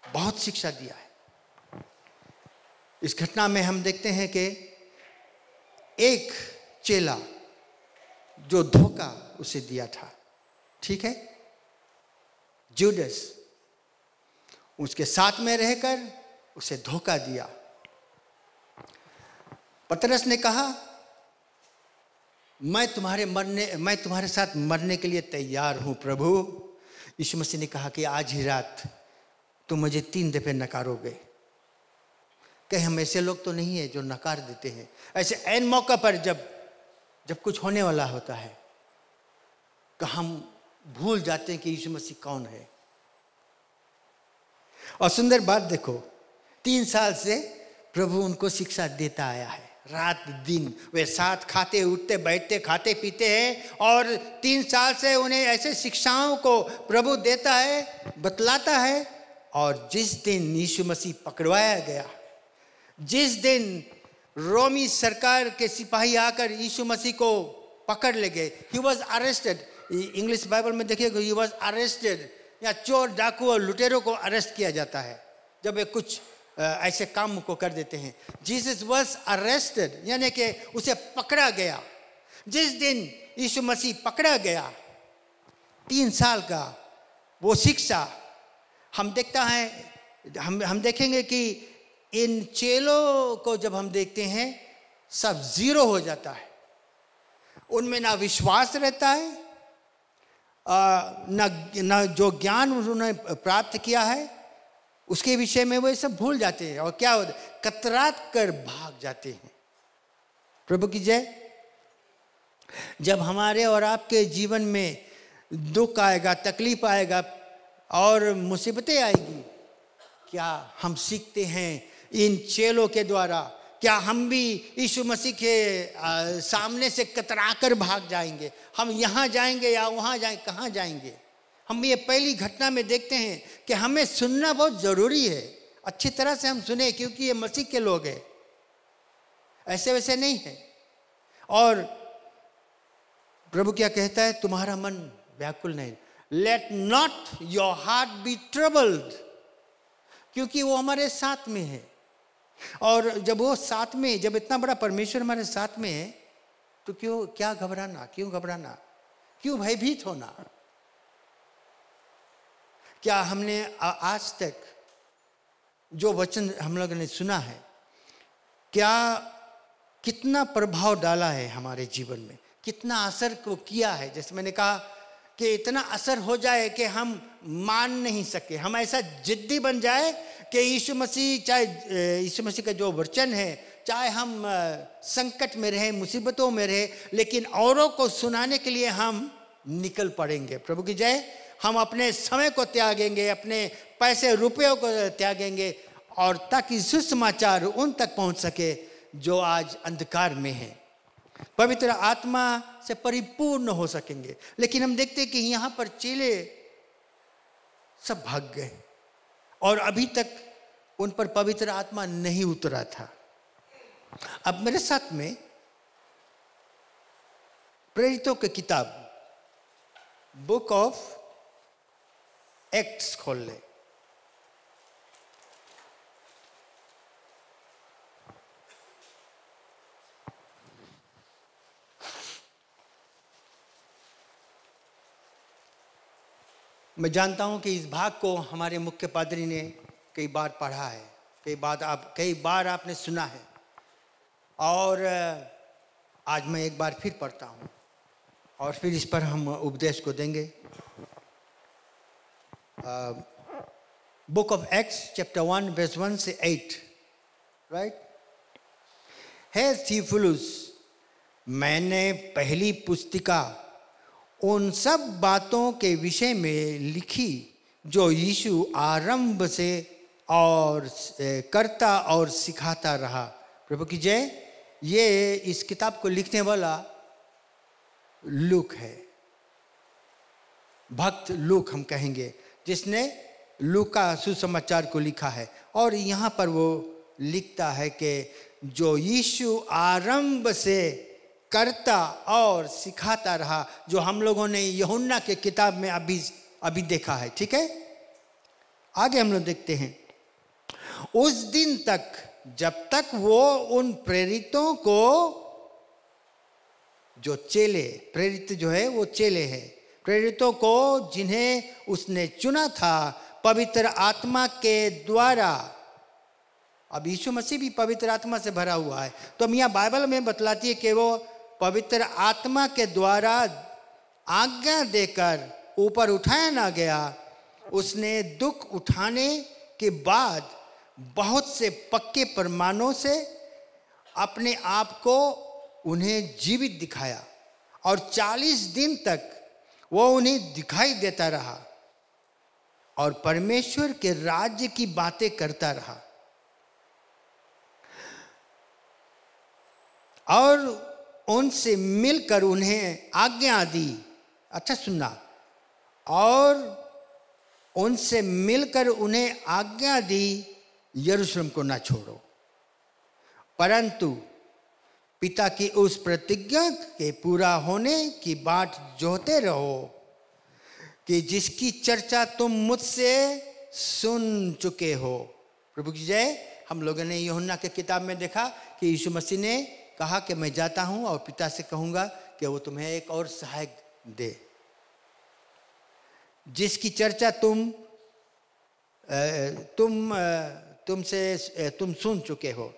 बहुत शिक्षा दिया है। इस घटना में हम देखते हैं कि एक चेला जो धोखा उसे दिया था, ठीक है, जूडस, उसके साथ में रहकर उसे धोखा दिया। पतरस ने कहा, मैं तुम्हारे साथ मरने के लिए तैयार हूं प्रभु। यीशु मसीह ने कहा कि आज ही रात तुम मुझे 3 दफे नकारोगे। कहीं हम ऐसे लोग तो नहीं है जो नकार देते हैं। ऐसे ऐन मौका पर जब कुछ होने वाला होता है तो हम भूल जाते हैं कि यीशु मसीह कौन है। और सुंदर बात देखो, 3 साल से प्रभु उनको शिक्षा देता आया है, रात दिन वे साथ खाते उठते बैठते खाते पीते हैं। और 3 साल से उन्हें ऐसे शिक्षाओं को प्रभु देता है, बतलाता है। और जिस दिन यीशु मसीह पकड़वाया गया, जिस दिन रोमी सरकार के सिपाही आकर यीशु मसीह को पकड़ ले गए, he was arrested. English Bible में देखिएगा, ही वॉज अरेस्टेड। या चोर डाकू और लुटेरों को अरेस्ट किया जाता है जब वे कुछ ऐसे काम को कर देते हैं। जीसस वॉज अरेस्टेड, यानी कि उसे पकड़ा गया। जिस दिन यीशु मसीह पकड़ा गया, 3 साल का वो शिक्षा हम देखता है, हम देखेंगे कि इन चेलों को जब हम देखते हैं, सब जीरो हो जाता है। उनमें ना विश्वास रहता है, ना जो ज्ञान उन्होंने प्राप्त किया है उसके विषय में वो सब भूल जाते हैं। और क्या होता है, कतरात कर भाग जाते हैं। प्रभु की जय। जब हमारे और आपके जीवन में दुख आएगा, तकलीफ आएगा और मुसीबतें आएगी, क्या हम सीखते हैं इन चेलों के द्वारा? क्या हम भी यीशु मसीह के सामने से कतराकर भाग जाएंगे? हम यहाँ जाएंगे या वहाँ जाएंगे, कहाँ जाएंगे? हम ये पहली घटना में देखते हैं कि हमें सुनना बहुत ज़रूरी है। अच्छी तरह से हम सुने, क्योंकि ये मसीह के लोग हैं, ऐसे वैसे नहीं है। और प्रभु क्या कहता है, तुम्हारा मन व्याकुल नहीं, let not your heart be troubled, क्योंकि वो हमारे साथ में है। और जब वो साथ में, जब इतना बड़ा परमेश्वर हमारे साथ में है, तो क्या घबराना, क्यों घबराना, क्यों भयभीत होना? क्या हमने आज तक जो वचन हम लोगों ने सुना है, क्या कितना प्रभाव डाला है हमारे जीवन में, कितना असर को किया है? जैसे मैंने कहा कि इतना असर हो जाए कि हम मान नहीं सके, हम ऐसा जिद्दी बन जाए कि यीशु मसीह, चाहे यीशु मसीह का जो वचन है, चाहे हम संकट में रहे, मुसीबतों में रहे, लेकिन औरों को सुनाने के लिए हम निकल पड़ेंगे। प्रभु की जय। हम अपने समय को त्यागेंगे, अपने पैसे रुपयों को त्यागेंगे, और ताकि सुसमाचार उन तक पहुंच सके जो आज अंधकार में है, पवित्र आत्मा से परिपूर्ण हो सकेंगे। लेकिन हम देखते हैं कि यहाँ पर चेले सब भाग गए और अभी तक उन पर पवित्र आत्मा नहीं उतरा था। अब मेरे साथ में प्रेरितों की किताब बुक ऑफ एक्ट्स खोल ले। मैं जानता हूं कि इस भाग को हमारे मुख्य पादरी ने कई बार पढ़ा है, कई बार आपने सुना है, और आज मैं एक बार फिर पढ़ता हूं और फिर इस पर हम उपदेश को देंगे। Book of Acts chapter 1 verse 1 से 8, राइट? हे थियोफिलुस, मैंने पहली पुस्तिका उन सब बातों के विषय में लिखी जो यीशु आरंभ से और करता और सिखाता रहा। प्रभु की जय। ये इस किताब को लिखने वाला लूक है, भक्त लूक हम कहेंगे, जिसने लूका सुसमाचार को लिखा है। और यहाँ पर वो लिखता है कि जो यीशु आरंभ से करता और सिखाता रहा, जो हम लोगों ने यूहन्ना के किताब में अभी देखा है। ठीक है, आगे हम लोग देखते हैं। उस दिन तक जब तक वो उन प्रेरितों को, जो चेले, प्रेरित जो है वो चेले हैं, प्रेरितों को जिन्हें उसने चुना था पवित्र आत्मा के द्वारा। अब यीशु मसीह भी पवित्र आत्मा से भरा हुआ है, तो हम यहाँ बाइबल में बतलाती है कि वो पवित्र आत्मा के द्वारा आज्ञा देकर ऊपर उठाया ना गया। उसने दुख उठाने के बाद बहुत से पक्के प्रमाणों से अपने आप को उन्हें जीवित दिखाया और 40 दिन तक वो उन्हें दिखाई देता रहा और परमेश्वर के राज्य की बातें करता रहा। और उनसे मिलकर उन्हें आज्ञा दी। अच्छा सुनना, और उनसे मिलकर उन्हें आज्ञा दी यरूशलेम को ना छोड़ो, परंतु पिता की उस प्रतिज्ञा के पूरा होने की बाट जोहते रहो कि जिसकी चर्चा तुम मुझसे सुन चुके हो। प्रभु की जय। हम लोगों ने यूहन्ना के किताब में देखा कि यीशु मसीह ने कहा कि मैं जाता हूं और पिता से कहूंगा कि वो तुम्हें एक और सहायक दे, जिसकी चर्चा तुम सुन चुके हो।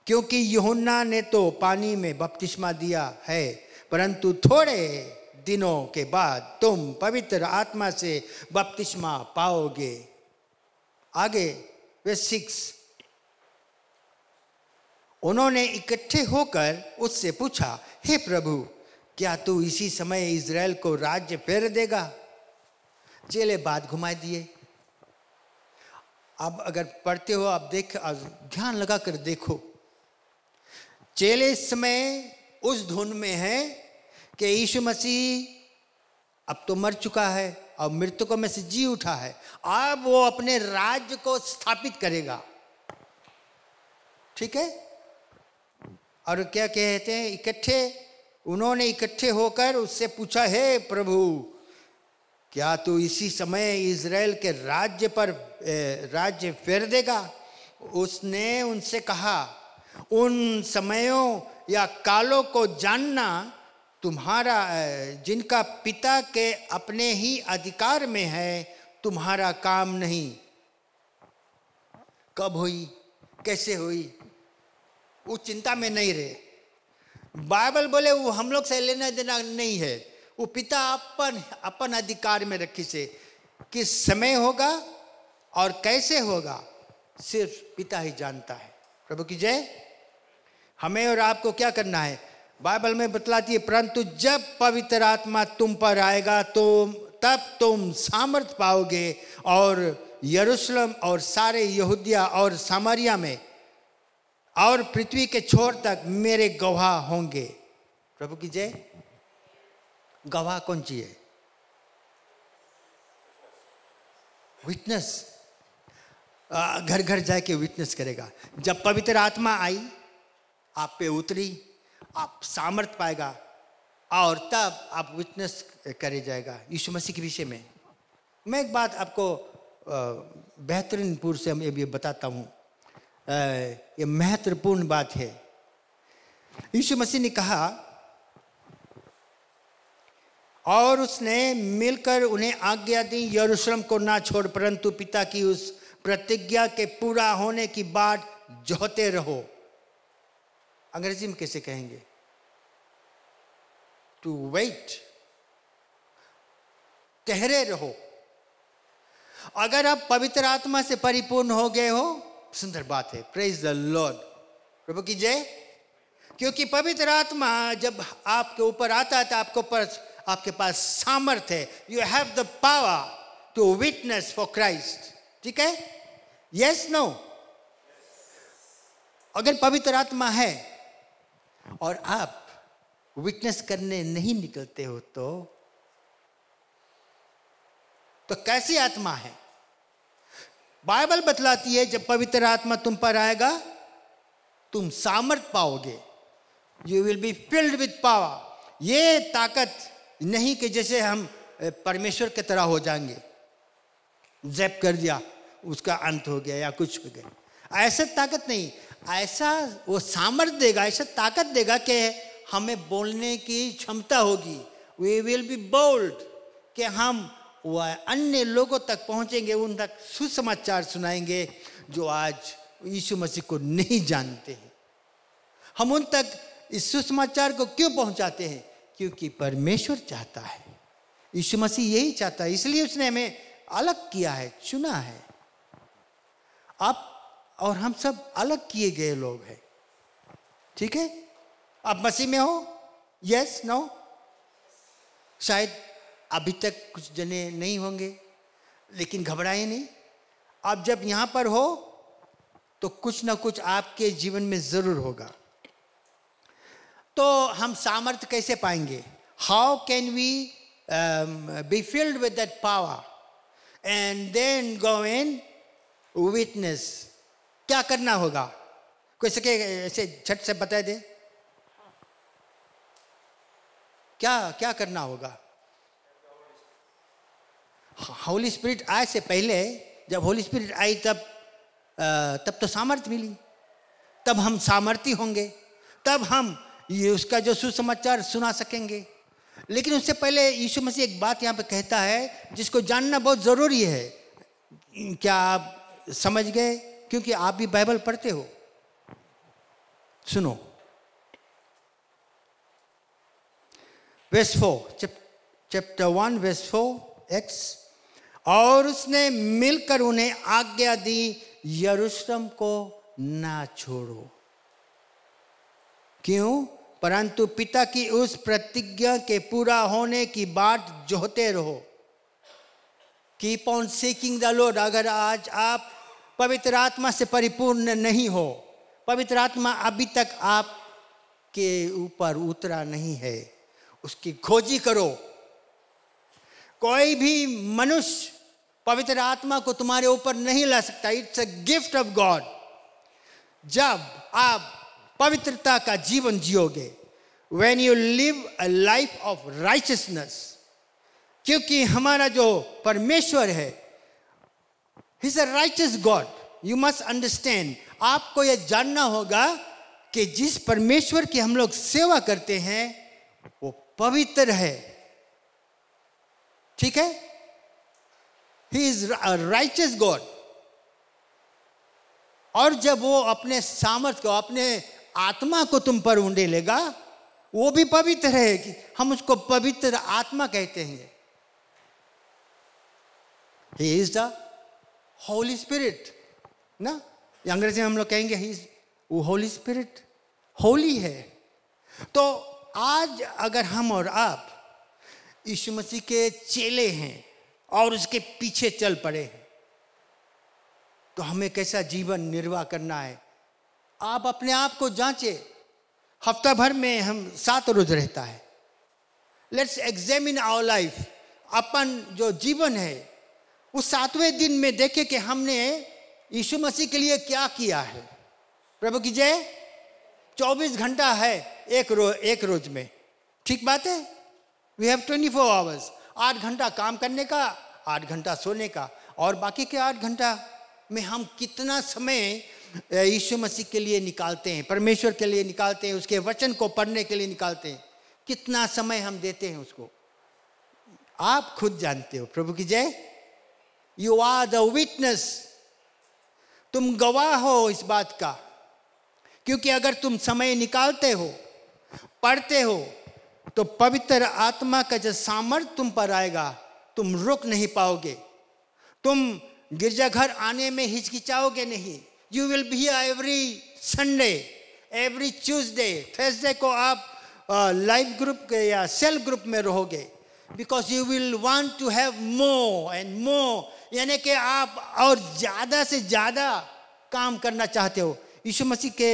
क्योंकि यूहन्ना ने तो पानी में बपतिस्मा दिया है, परंतु थोड़े दिनों के बाद तुम पवित्र आत्मा से बपतिस्मा पाओगे। आगे वर्स 6। उन्होंने इकट्ठे होकर उससे पूछा, हे प्रभु, क्या तू इसी समय इज़राइल को राज्य फेर देगा? चेले बात घुमा दिए। अब अगर पढ़ते हो आप ध्यान लगा कर देखो, चेले इस समय उस धुन में है कि यीशु मसीह अब तो मर चुका है और मृतकों में से जी उठा है, अब वो अपने राज्य को स्थापित करेगा। ठीक है, और क्या कहते हैं, उन्होंने इकट्ठे होकर उससे पूछा, हे प्रभु, क्या तू इसी समय इज़राइल के राज्य फेर देगा? उसने उनसे कहा, उन समयों या कालों को जानना तुम्हारा, जिनका पिता के अपने ही अधिकार में है, तुम्हारा काम नहीं। कब हुई, कैसे हुई, वो चिंता में नहीं रहे। बाइबल बोले वो हम लोग से लेना देना नहीं है, वो पिता अपन अधिकार में रखी से किस समय होगा और कैसे होगा सिर्फ पिता ही जानता है। प्रभु की जय। हमें और आपको क्या करना है? बाइबल में बतलाती है, परंतु जब पवित्र आत्मा तुम पर आएगा तो तब तुम सामर्थ पाओगे और यरूशलेम और सारे यहूदिया और सामरिया में और पृथ्वी के छोर तक मेरे गवाह होंगे। प्रभु की जय। गवाह कौन चाहिए? विटनेस। घर घर जाके विटनेस करेगा। जब पवित्र आत्मा आई, आप पे उतरी, आप सामर्थ पाएगा और तब आप विटनेस करे जाएगा यीशु मसीह के विषय में। मैं एक बात आपको बेहतरीन पूर्व से मैं ये बताता हूँ, ये महत्वपूर्ण बात है। यीशु मसीह ने कहा, और उसने मिलकर उन्हें आज्ञा दी, यरूशलेम को ना छोड़, परंतु पिता की उस प्रतिज्ञा के पूरा होने की बाट जोहते रहो। अंग्रेजी में कैसे कहेंगे? टू वेट, ठहरे रहो। अगर आप पवित्र आत्मा से परिपूर्ण हो गए हो, सुंदर बात है, प्रेज द लॉर्ड। प्रभु की जय। क्योंकि पवित्र आत्मा जब आपके ऊपर आता है तो आपके पास सामर्थ है. You have the power to witness for Christ. ठीक है? Yes no? अगर पवित्र आत्मा है और आप विटनेस करने नहीं निकलते हो तो कैसी आत्मा है? बाइबल बतलाती है जब पवित्र आत्मा तुम पर आएगा तुम सामर्थ पाओगे. You will be filled with power. ये ताकत नहीं कि जैसे हम परमेश्वर की तरह हो जाएंगे, जैप कर दिया उसका अंत हो गया या कुछ हो गया. ऐसा ताकत नहीं. ऐसा वो सामर्थ देगा, ऐसा ताकत देगा कि हमें बोलने की क्षमता होगी. वी विल बी बोल्ड कि हम वह अन्य लोगों तक पहुंचेंगे, उन तक सुसमाचार सुनाएंगे जो आज यीशु मसीह को नहीं जानते हैं. हम उन तक इस सुसमाचार को क्यों पहुंचाते हैं? क्योंकि परमेश्वर चाहता है, यीशु मसीह यही चाहता है. इसलिए उसने हमें अलग किया है, चुना है. आप और हम सब अलग किए गए लोग हैं. ठीक है? आप मसीह में हो? Yes no? शायद अभी तक कुछ जने नहीं होंगे, लेकिन घबराए नहीं. आप जब यहां पर हो तो कुछ ना कुछ आपके जीवन में जरूर होगा. तो हम सामर्थ्य कैसे पाएंगे? How can we be filled with that power and then go in witness? क्या करना होगा? कोई सके ऐसे झट से बता दे. क्या करना होगा? होली स्पिरिट आए से पहले, जब होली स्पिरिट आई तब तो सामर्थ्य मिली, तब हम सामर्थी होंगे, तब हम ये उसका जो सुसमाचार सुना सकेंगे. लेकिन उससे पहले यीशु मसीह एक बात यहाँ पे कहता है जिसको जानना बहुत ज़रूरी है. क्या आप समझ गए? क्योंकि आप भी बाइबल पढ़ते हो. सुनो, वर्स 4, चैप्टर 1 वर्स 4x. और उसने मिलकर उन्हें आज्ञा दी, यरूशलेम को ना छोड़ो. क्यों? परंतु पिता की उस प्रतिज्ञा के पूरा होने की बाट जोहते रहो. Keep on seeking the Lord. अगर आज आप पवित्र आत्मा से परिपूर्ण नहीं हो, पवित्र आत्मा अभी तक आपके ऊपर उतरा नहीं है, उसकी खोजी करो. कोई भी मनुष्य पवित्र आत्मा को तुम्हारे ऊपर नहीं ला सकता. It's a gift of God. जब आप पवित्रता का जीवन जियोगे, when you live a life of righteousness, क्योंकि हमारा जो परमेश्वर है, he is a righteous God. You must understand. आपको यह जानना होगा कि जिस परमेश्वर की हम लोग सेवा करते हैं वो पवित्र है. ठीक है? He is a righteous God. और जब वो अपने सामर्थ्य को, अपने आत्मा को तुम पर उंडे लेगा, वो भी पवित्र है. कि हम उसको पवित्र आत्मा कहते हैं. He is the Holy Spirit. ना, अंग्रेजी में हम लोग कहेंगे he is Holy Spirit. Holi है. तो आज अगर हम और आप यीशु मसीह के चेले हैं और उसके पीछे चल पड़े हैं, तो हमें कैसा जीवन निर्वाह करना है? आप अपने आप को जांचे. हफ्ता भर में हम 7 रोज रहता है. Let's examine our life. अपन जो जीवन है उस 7वें दिन में देखें कि हमने यीशु मसीह के लिए क्या किया है. प्रभु की जय. 24 घंटा है एक रोज में. ठीक बात है? We have 24 hours. 8 घंटा काम करने का, 8 घंटा सोने का, और बाकी के 8 घंटा में हम कितना समय यीशु मसीह के लिए निकालते हैं, परमेश्वर के लिए निकालते हैं, उसके वचन को पढ़ने के लिए निकालते हैं. कितना समय हम देते हैं उसको, आप खुद जानते हो. प्रभु की जय. You are the witness. तुम गवाह हो इस बात का. क्योंकि अगर तुम समय निकालते हो, पढ़ते हो, तो पवित्र आत्मा का जो सामर्थ्य तुम पर आएगा, तुम रुक नहीं पाओगे. तुम गिरजाघर आने में हिचकिचाओगे नहीं. You will be every Sunday every Tuesday Thursday को आप लाइव ग्रुप के या सेल ग्रुप में रहोगे, because you will want to have more and more, यानी कि आप और ज़्यादा से ज़्यादा काम करना चाहते हो। यीशु मसीह के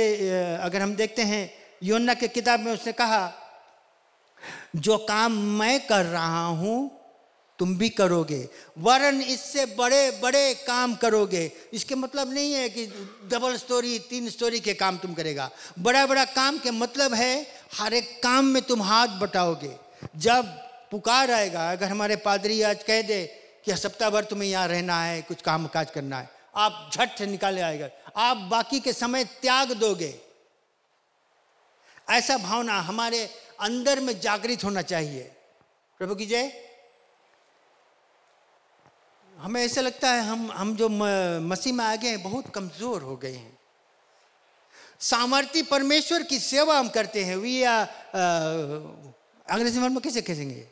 अगर हम देखते हैं यूहन्ना की किताब में उसने कहा, जो काम मैं कर रहा हूं तुम भी करोगे, वरन इससे बड़े बड़े काम करोगे। इसके मतलब नहीं है कि डबल स्टोरी 3 स्टोरी के काम तुम करेगा। बड़ा बड़ा काम के मतलब है हर एक काम में तुम हाथ बटाओगे। जब पुकार आएगा, अगर हमारे पादरी आज कह दे कि सप्ताह भर तुम्हें यहाँ रहना है, कुछ काम काज करना है, आप झट से निकाले आएगा, आप बाकी के समय त्याग दोगे। ऐसा भावना हमारे अंदर में जागृत होना चाहिए। प्रभु की जय। हमें ऐसा लगता है हम जो मसीह में आ गए हैं बहुत कमजोर हो गए हैं। सामर्थी परमेश्वर की सेवा हम करते हैं। वी आर, अंग्रेजी में कैसे कहेंगे,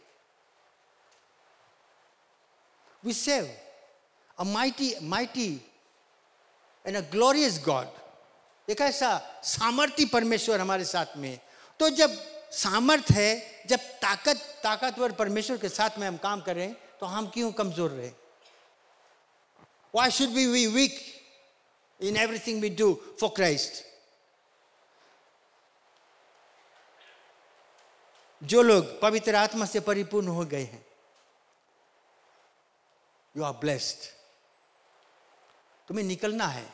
we serve a mighty and a glorious God। एक ऐसा सामर्थी परमेश्वर हमारे साथ में। तो जब सामर्थ है, जब ताकतवर परमेश्वर के साथ में हम काम कर रहे हैं, तो हम क्यों कमजोर रहे? Why should we be weak in everything we do for Christ? जो लोग पवित्र आत्मा से परिपूर्ण हो गए हैं, you are blessed। तुम्हें निकलना है,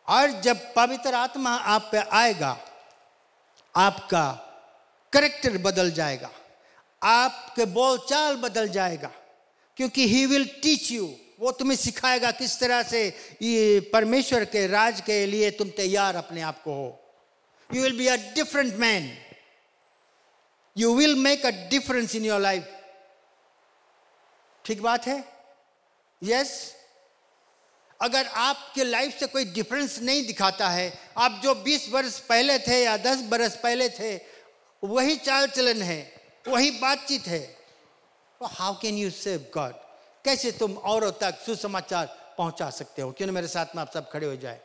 और जब पवित्र आत्मा आप पे आएगा, आपका कैरेक्टर बदल जाएगा, आपके बोलचाल बदल जाएगा, क्योंकि ही विल टीच यू। वो तुम्हें सिखाएगा किस तरह से ये परमेश्वर के राज के लिए तुम तैयार अपने आप को हो। You will be a different man, you will make a difference in your life. ठीक बात है? यस। अगर आपके लाइफ से कोई डिफरेंस नहीं दिखाता है, आप जो 20 वर्ष पहले थे या 10 वर्ष पहले थे, वही चाल चलन है, वही बातचीत है, तो how can you save God? कैसे तुम औरों तक सुसमाचार पहुंचा सकते हो? क्यों मेरे साथ में आप सब खड़े हो जाए।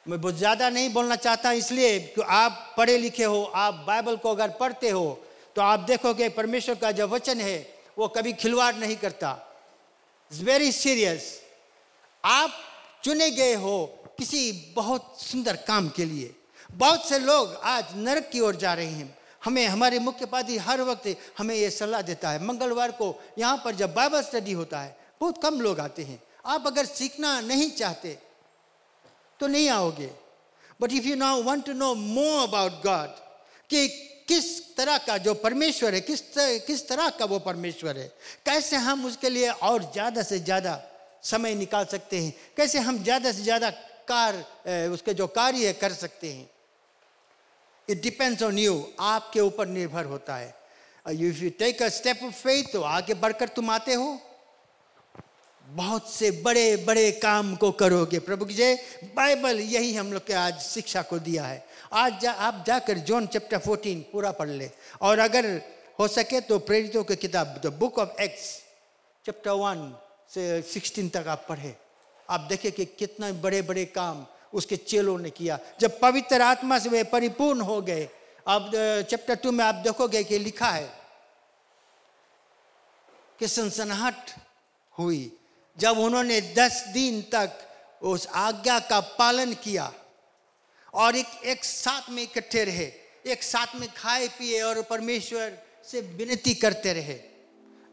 मैं बहुत ज़्यादा नहीं बोलना चाहता, इसलिए कि आप पढ़े लिखे हो, आप बाइबल को अगर पढ़ते हो तो आप देखोगे परमेश्वर का जो वचन है वो कभी खिलवाड़ नहीं करता। It's very serious. आप चुने गए हो किसी बहुत सुंदर काम के लिए। बहुत से लोग आज नरक की ओर जा रहे हैं। हमें हमारे मुख्य पादी हर वक्त हमें ये सलाह देता है। मंगलवार को यहाँ पर जब बाइबल स्टडी होता है, बहुत कम लोग आते हैं। आप अगर सीखना नहीं चाहते तो नहीं आओगे, but if you now want to know more about God, कि किस तरह का जो परमेश्वर है, किस तरह का वो परमेश्वर है, कैसे हम उसके लिए और ज़्यादा से ज़्यादा समय निकाल सकते हैं, कैसे हम ज़्यादा से ज़्यादा उसके जो कार्य है कर सकते हैं। इट डिपेंड्स ऑन यू, आपके ऊपर निर्भर होता है। If you take a step of faith, तो आगे बढ़कर तुम आते हो, बहुत से बड़े बड़े काम को करोगे। प्रभु की जय। बाइबल यही हम लोग के आज शिक्षा को दिया है। आज आप जाकर जॉन चैप्टर 14 पूरा पढ़ ले, और अगर हो सके तो प्रेरितों की किताब the book of Acts chapter 1 से 16 तक आप पढ़े। आप देखें कि कितना बड़े बड़े काम उसके चेलों ने किया जब पवित्र आत्मा से वे परिपूर्ण हो गए। अब चैप्टर 2 में आप देखोगे कि लिखा है कि सनसनाहट हुई जब उन्होंने 10 दिन तक उस आज्ञा का पालन किया और एक साथ में इकट्ठे रहे, एक साथ में खाए पिए और परमेश्वर से विनती करते रहे।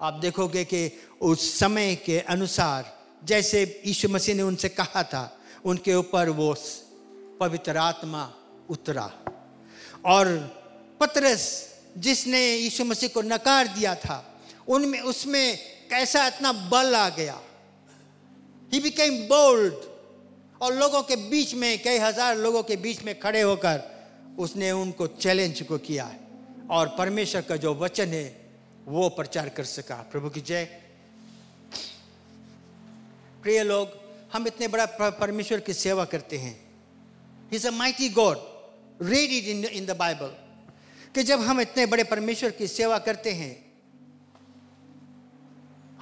आप देखोगे कि उस समय के अनुसार जैसे यीशु मसीह ने उनसे कहा था, उनके ऊपर वो पवित्र आत्मा उतरा। और पतरस जिसने यीशु मसीह को नकार दिया था, उसमें कैसा इतना बल आ गया। He became bold, और लोगों के बीच में, कई हजार लोगों के बीच में खड़े होकर उसने उनको चैलेंज को किया और परमेश्वर का जो वचन है वो प्रचार कर सका। प्रभु की जय। प्रिय लोग, हम इतने बड़ा परमेश्वर की सेवा करते हैं। He is a mighty God, read it in the Bible, कि जब हम इतने बड़े परमेश्वर की सेवा करते हैं,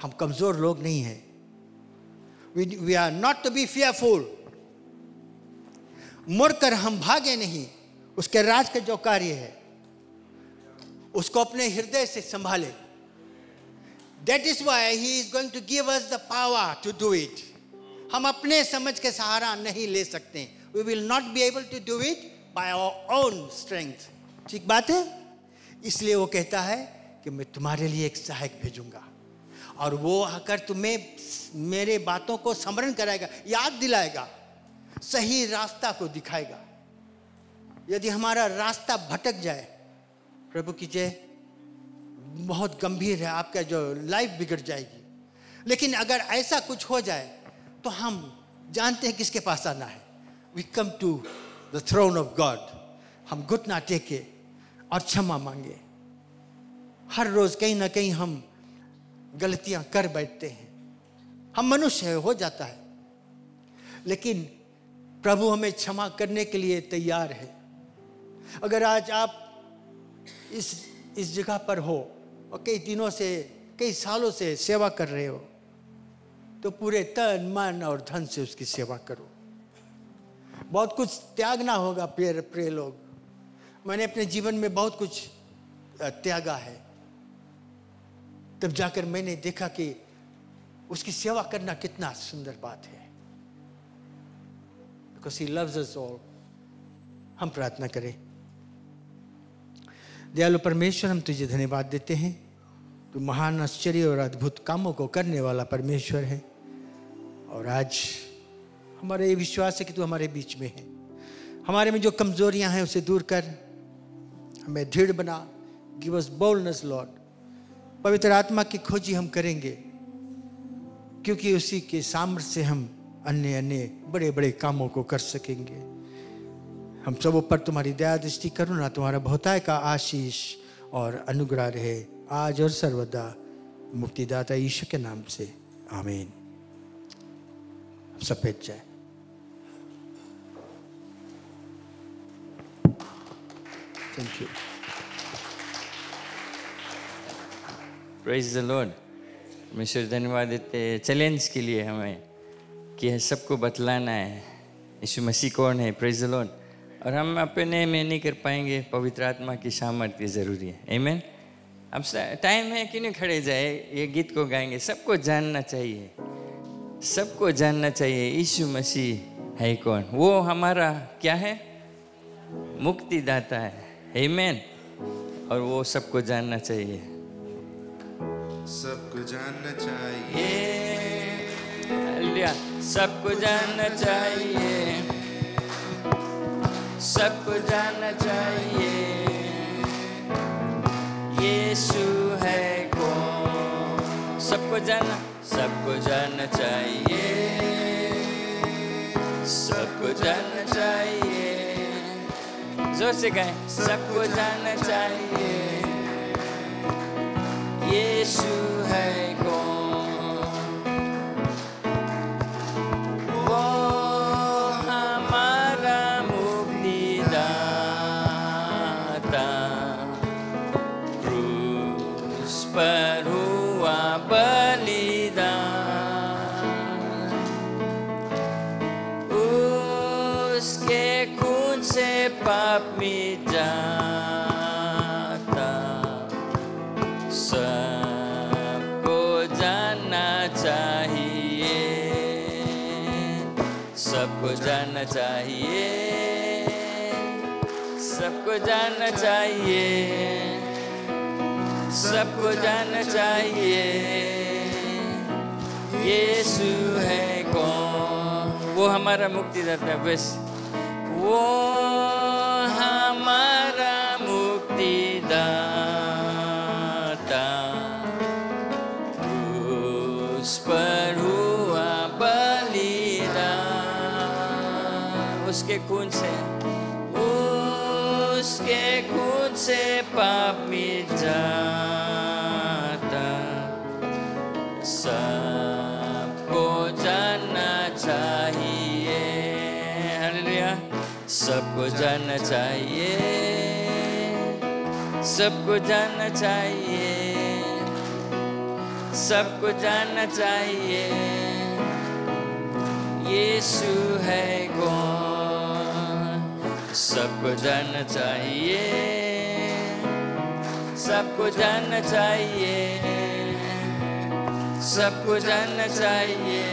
हम कमजोर लोग नहीं हैं। We are not to be fearful। मुड़कर हम भागे नहीं, उसके राज का जो कार्य है उसको अपने हृदय से संभाले। That is why he is going to give us the power to do it. हम अपने समझ के सहारा नहीं ले सकते। We will not be able to do it by our own strength. ठीक बात है? इसलिए वो कहता है कि मैं तुम्हारे लिए एक सहायक भेजूंगा और वो आकर तुम्हें मेरे बातों को स्मरण कराएगा, याद दिलाएगा, सही रास्ता को दिखाएगा। यदि हमारा रास्ता भटक जाए, प्रभु की जय, बहुत गंभीर है, आपका जो लाइफ बिगड़ जाएगी। लेकिन अगर ऐसा कुछ हो जाए तो हम जानते हैं किसके पास आना है। We come to the throne of God. हम घुटना टेके और क्षमा मांगे। हर रोज कहीं ना कहीं हम गलतियां कर बैठते हैं, हम मनुष्य है, हो जाता है, लेकिन प्रभु हमें क्षमा करने के लिए तैयार है। अगर आज आप इस जगह पर हो और कई दिनों से, कई सालों से सेवा कर रहे हो, तो पूरे तन मन और धन से उसकी सेवा करो। बहुत कुछ त्यागना होगा प्रिय लोग। मैंने अपने जीवन में बहुत कुछ त्यागा है, तब जाकर मैंने देखा कि उसकी सेवा करना कितना सुंदर बात है। Because he loves us all. हम प्रार्थना करें। दयालु परमेश्वर, हम तुझे धन्यवाद देते हैं। तू महान आश्चर्य और अद्भुत कामों को करने वाला परमेश्वर है। और आज हमारा ये विश्वास है कि तू हमारे बीच में है। हमारे में जो कमजोरियां हैं उसे दूर कर, हमें दृढ़ बना। Give us boldness Lord. पवित्र आत्मा की खोजी हम करेंगे, क्योंकि उसी के सामर्थ्य से हम अन्य अन्य बड़े बड़े कामों को कर सकेंगे। हम सब पर तुम्हारी दया दृष्टि करुणा, तुम्हारा बहुताय का आशीष और अनुग्रह रहे आज और सर्वदा, मुक्तिदाता यीशु के नाम से, आमीन। सब बैठ जाए। Thank you. Praise the Lord. परमेश्वर धन्यवाद देते चैलेंज के लिए हमें कि सबको बतलाना है यीशु मसीह कौन है। Praise the Lord. और हम अपने में नहीं कर पाएंगे, पवित्र आत्मा की सामर्थ्य ज़रूरी है। आमीन। अब टाइम है कि नहीं खड़े जाए, ये गीत को गाएंगे। सबको जानना चाहिए, सबको जानना चाहिए यीशु मसीह है कौन। वो हमारा क्या है? मुक्तिदाता है। आमीन। और वो सबको जानना चाहिए, सबको जानना चाहिए, सबको जानना चाहिए, सबको जानना चाहिए यीशु है कौन। सबको जानना चाहिए, सबको जानना चाहिए। जोर से गाएं। सबको जानना चाहिए यीशु है कौन। वो हमारा मुक्तिदाता, क्रूस पर हुआ बलिदान, उसके खून से पाप मिट जाता। सबको जानना चाहिए, सबको जानना चाहिए, सबको जानना चाहिए, सबको जानना चाहिए यीशु है कौन। वो हमारा मुक्तिदाता। बस वो हमारा मुक्तिदाता, उस पर हुआ बलिदान, उसके खून से, उसके खून से पाप मिट जाता। सबको जानना चाहिए, हालेलुया। सबको जानना चाहिए, सबको जानना चाहिए, सबको जानना चाहिए यीशु है कौन। सबको जानना चाहिए, सबको जानना चाहिए, सबको जानना चाहिए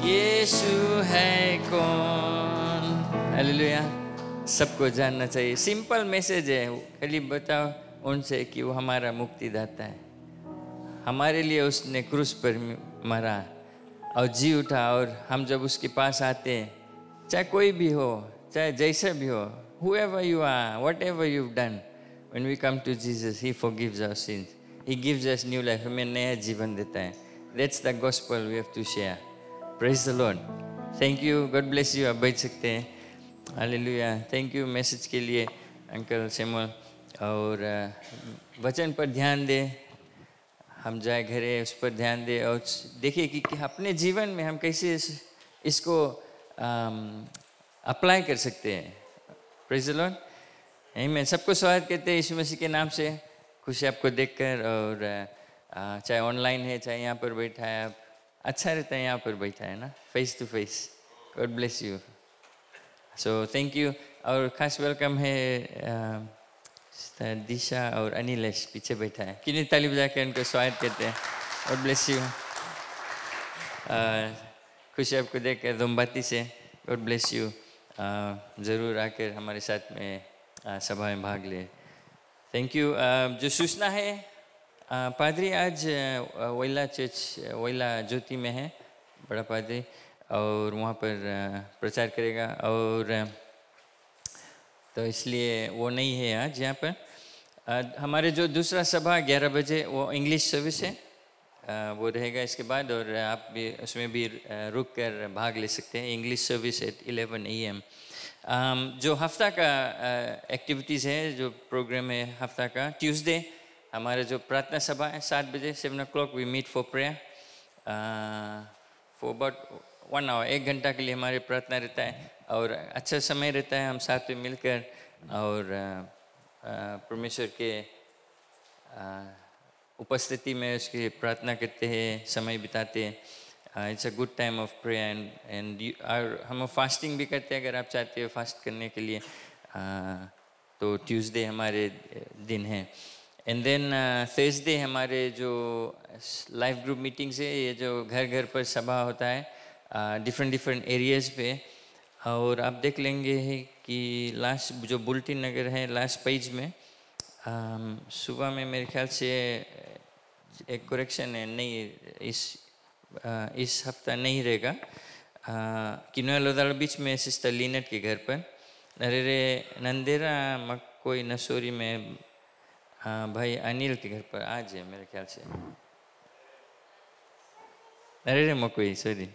यीशु है कौन। हालेलुया। सबको जानना चाहिए। सिंपल मैसेज है, खाली बताओ उनसे कि वो हमारा मुक्तिदाता है, हमारे लिए उसने क्रूस पर मरा और जी उठा, और हम जब उसके पास आते हैं, चाहे कोई भी हो, चाहे जैसा भी हो, whoever you are, whatever you've done, when we come to Jesus, He forgives our sins. He gives us new life. हमें नया जीवन देता है. That's the gospel we have to share. Praise the Lord. Thank you. God bless you. आप बैठ सकते हैं. Hallelujah. Thank you मैसेज के लिए अंकल सैमुअल। और वचन पर ध्यान दें, हम जाए घरे उस पर ध्यान दें और देखिए कि अपने जीवन में हम कैसे इसको अप्लाई कर सकते हैं। Praise the Lord. आमीन। सबको स्वागत करते हैं यीशु मसीह के नाम से। खुशी आपको देखकर, और चाहे ऑनलाइन है चाहे यहाँ पर बैठा है, आप अच्छा रहता है यहाँ पर बैठा है ना, face to face. God bless you. So thank you. और खास वेलकम है दिशा और अनिलेश पीछे बैठा है, कितनी ताली बजा के उनको स्वागत करते हैं। God bless you. खुशी आपको देख कर धूमबाती से। God bless you. ज़रूर आकर हमारे साथ में सभा में भाग ले। Thank you. जो सूचना है, पादरी आज वोइला चर्च, वोइला ज्योति में है बड़ा पादरी, और वहाँ पर प्रचार करेगा, और तो इसलिए वो नहीं है आज यहाँ पर। हमारे जो दूसरा सभा 11 बजे वो इंग्लिश सर्विस है, वो रहेगा इसके बाद, और आप भी उसमें भी रुक कर भाग ले सकते हैं। English service eight 11 AM। जो हफ्ता का एक्टिविटीज़ है, जो प्रोग्राम है हफ्ता का, ट्यूसडे हमारा जो प्रार्थना सभा है 7 बजे 7 o'clock we meet for prayer for about 1 hour, 1 घंटा के लिए हमारे प्रार्थना रहता है, और अच्छा समय रहता है। हम साथ में मिलकर और परमेश्वर के उपस्थिति में उसकी प्रार्थना करते हैं, समय बिताते हैं। It's a good time of prayer and हम फास्टिंग भी करते हैं, अगर आप चाहते हो फास्ट करने के लिए, तो ट्यूसडे हमारे दिन है। एंड देन थर्सडे हमारे जो लाइव ग्रुप मीटिंग्स है, ये जो घर घर पर सभा होता है डिफरेंट एरियाज़ पे, और आप देख लेंगे कि लास्ट जो बुलेटिन नगर है लास्ट पेज में सुबह में मेरे ख्याल से एक करेक्शन है, नहीं इस हफ्ता नहीं रहेगा। किनोया लोदाल बीच में सिस्टर लीनट के घर पर, नरेरे नंदेरा मकोई नसोरी में भाई अनिल के घर पर आज है मेरे ख्याल से। नरेरे मकोई सॉरी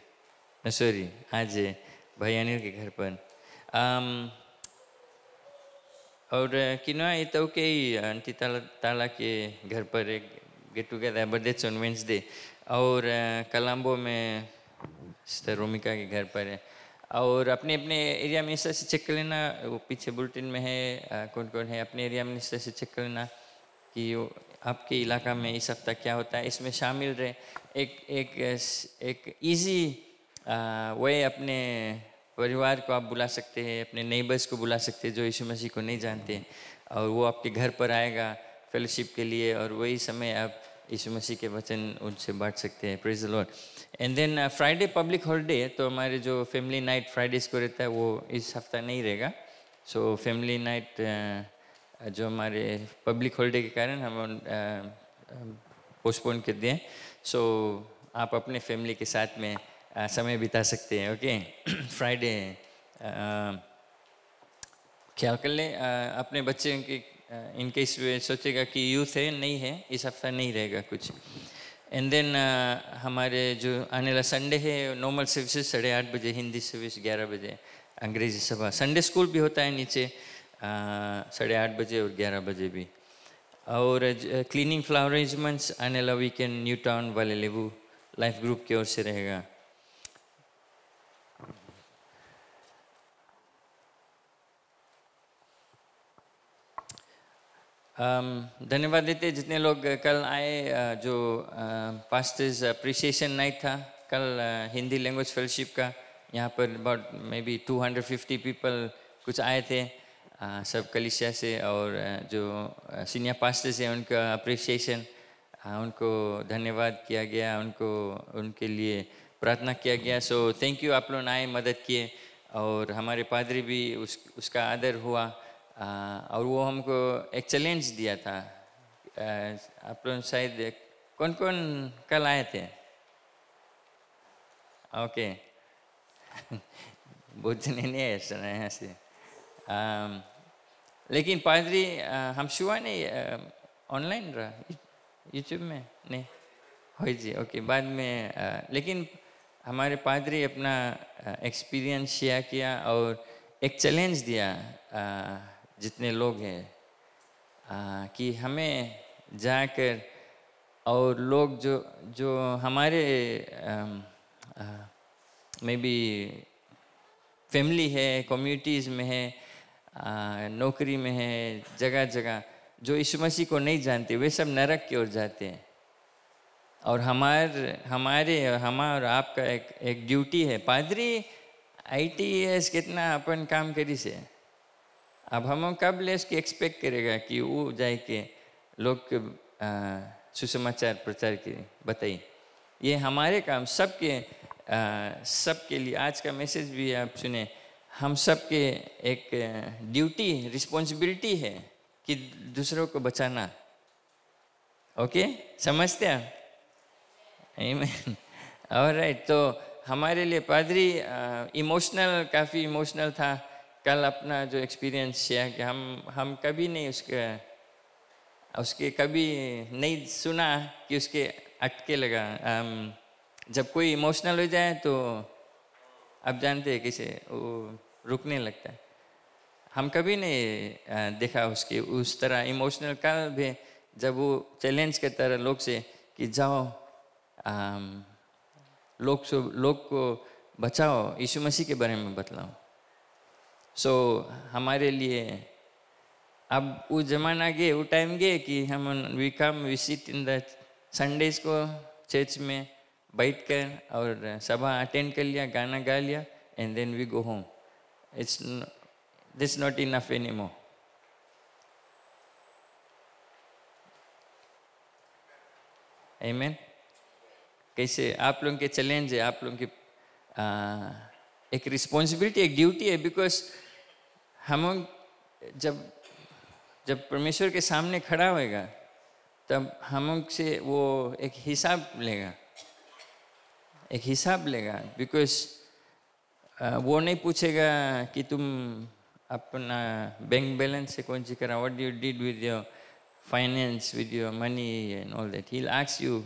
नसोरी आज है भाई अनिल के घर पर। और किनोया इतो के आंटी ताला के घर पर एक get together, but that's on Wednesday. और कलाम्बो में सिस्टर रोमिका के घर पर है। और अपने अपने एरिया में इस तरह से चेक कर लेना, वो पीछे बुलेटिन में है कौन कौन है। अपने एरिया में इस तरह से चेक कर लेना कि आपके इलाका में इस हफ्ता क्या होता है, इसमें शामिल रहे। एक इजी वे अपने परिवार को आप बुला सकते हैं, अपने नेबर्स को बुला सकते हैं जो यीशु मसीह को नहीं जानते, और वो आपके घर पर आएगा फेलोशिप के लिए, और वही समय आप यीशु मसीह के वचन उनसे बांट सकते हैं। Praise the Lord. And then Friday public holiday है, तो हमारे जो फैमिली नाइट फ्राइडेज को रहता है वो इस हफ्ता नहीं रहेगा। सो फैमिली नाइट जो हमारे पब्लिक हॉलिडे के कारण हम पोस्टपोन कर दिए। सो आप अपने फैमिली के साथ में समय बिता सकते हैं। ओके फ्राइडे ख्याल कर लें अपने बच्चे के, इनके इस सोचेगा कि यूथ है, नहीं है, इस हफ्ता नहीं रहेगा कुछ। एंड देन हमारे जो आने वाला संडे है नॉर्मल सर्विसेज 8:30 बजे, हिंदी सर्विस 11 बजे, अंग्रेजी सभा, संडे स्कूल भी होता है नीचे 8:30 बजे और 11 बजे भी। और क्लीनिंग फ्लावर अरेंजमेंट्स आने वाला वीकेंड न्यू टाउन वाले लेबू लाइफ ग्रुप की ओर से रहेगा। धन्यवाद देते जितने लोग कल आए। जो पास्टर्स अप्रिसिएशन नाइट था कल, हिंदी लैंग्वेज फेलोशिप का, यहाँ पर अबाउट मे बी 250 पीपल कुछ आए थे सब कलिसिया से, और जो सीनियर पास्टर्स हैं उनका अप्रिसिएशन, उनको धन्यवाद किया गया, उनको उनके लिए प्रार्थना किया गया। सो थैंक यू, आप लोग आए, मदद किए, और हमारे पादरी भी उसका आदर हुआ। और वो हमको एक चैलेंज दिया था। आप लोग शायद कौन कौन कल आए थे? ओके बहुत जने नहीं है सुना यहाँ से, लेकिन पादरी हम शुआ नहीं ऑनलाइन रहा यूट्यूब में नहीं हो जी। ओके बाद में लेकिन हमारे पादरी अपना एक्सपीरियंस शेयर किया और एक चैलेंज दिया जितने लोग हैं कि हमें जाकर और लोग जो हमारे मे बी फैमिली है, कम्युनिटीज़ में है, नौकरी में है, जगह जगह जो यीशु मसीह को नहीं जानते वे सब नरक की ओर जाते हैं। और हमारा आपका एक ड्यूटी है। पादरी ITS कितना अपन काम करी से, अब हम कब ले उसकी एक्सपेक्ट करेगा कि वो जाए के लोग के सुसमाचार प्रचार के बताइए। ये हमारे काम सबके लिए आज का मैसेज भी आप सुने, हम सबके एक ड्यूटी रिस्पॉन्सिबिलिटी है कि दूसरों को बचाना। ओके समझते हैं? आमीन। ऑलराइट, तो हमारे लिए पादरी काफ़ी इमोशनल था कल। अपना जो एक्सपीरियंस शेयर किया, हम कभी नहीं उसके कभी नहीं सुना कि उसके अटके लगा। जब कोई इमोशनल हो जाए तो आप जानते हैं किसे वो रुकने लगता है। हम कभी नहीं देखा उसके उस तरह इमोशनल। कल भी जब वो चैलेंज करता रहा लोग से कि जाओ लोग को बचाओ, यीशु मसीह के बारे में बतलाओ। सो हमारे लिए अब वो जमाना गए, वो टाइम गए कि हम we sit in the Sundays को चर्च में बैठ कर और सभा अटेंड कर लिया, गाना गा लिया, and then we go home. This not enough any more. आमीन। कैसे आप लोगों के चैलेंज है, आप लोगों की एक रिस्पॉन्सिबिलिटी, एक ड्यूटी है। बिकॉज हम जब परमेश्वर के सामने खड़ा होएगा तब हमसे वो एक हिसाब लेगा। बिकॉज वो नहीं पूछेगा कि तुम अपना बैंक बैलेंस से कौन सी करा, what you did with your finance, with your money and all that. He will ask you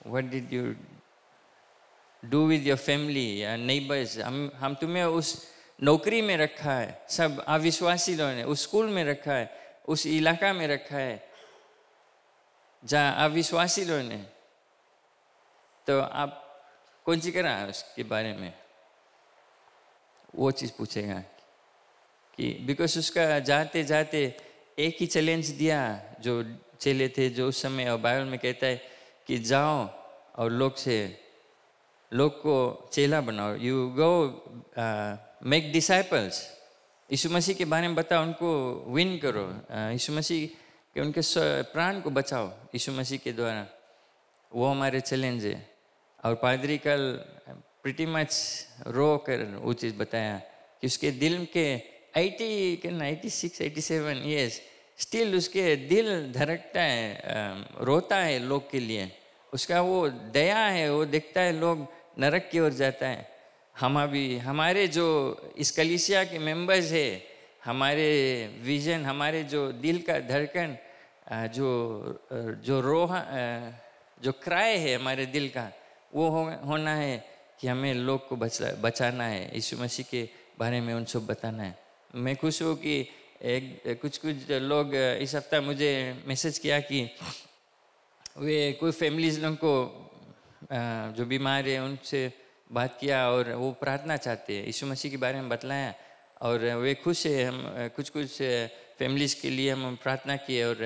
what did you do with your family या नेबर्स। हम तुम्हें उस नौकरी में रखा है, सब अविश्वासी लोगों ने उस स्कूल में रखा है, उस इलाका में रखा है जहाँ अविश्वासी लोगों ने, तो आप कौन सी करा है उसके बारे में, वो चीज़ पूछेगा कि बिकॉज उसका जाते जाते एक ही चैलेंज दिया जो चेले थे जो उस समय, और बाइबल में कहता है कि जाओ और लोग को चेला बनाओ। You go make disciples. यीशु मसीह के बारे में बताओ, उनको विन करो, यीशु मसीह के उनके प्राण को बचाओ यीशु मसीह के द्वारा। वो हमारे चैलेंज है। और पादरी कल प्रिटी मच रो कर वो चीज़ बताया कि उसके दिल के 86 87 ईयर्स स्टिल उसके दिल धड़कता है, रोता है लोग के लिए। उसका वो दया है, वो देखता है लोग नरक की ओर जाता है। हमारे जो इस कलीसिया के मेंबर्स है, हमारे विजन, हमारे जो दिल का धड़कन, जो क्राय है हमारे दिल का, वो होना है कि हमें लोग को बचाना है, यीशु मसीह के बारे में उन सब बताना है। मैं खुश हूँ कि कुछ लोग इस हफ्ता मुझे मैसेज किया कि वे कोई फैमिलीज लोगों को जो बीमार है उनसे बात किया और वो प्रार्थना चाहते हैं, यीशु मसीह के बारे में बतलाया, और वे खुश है। हम कुछ फैमिलीज के लिए हम प्रार्थना किए, और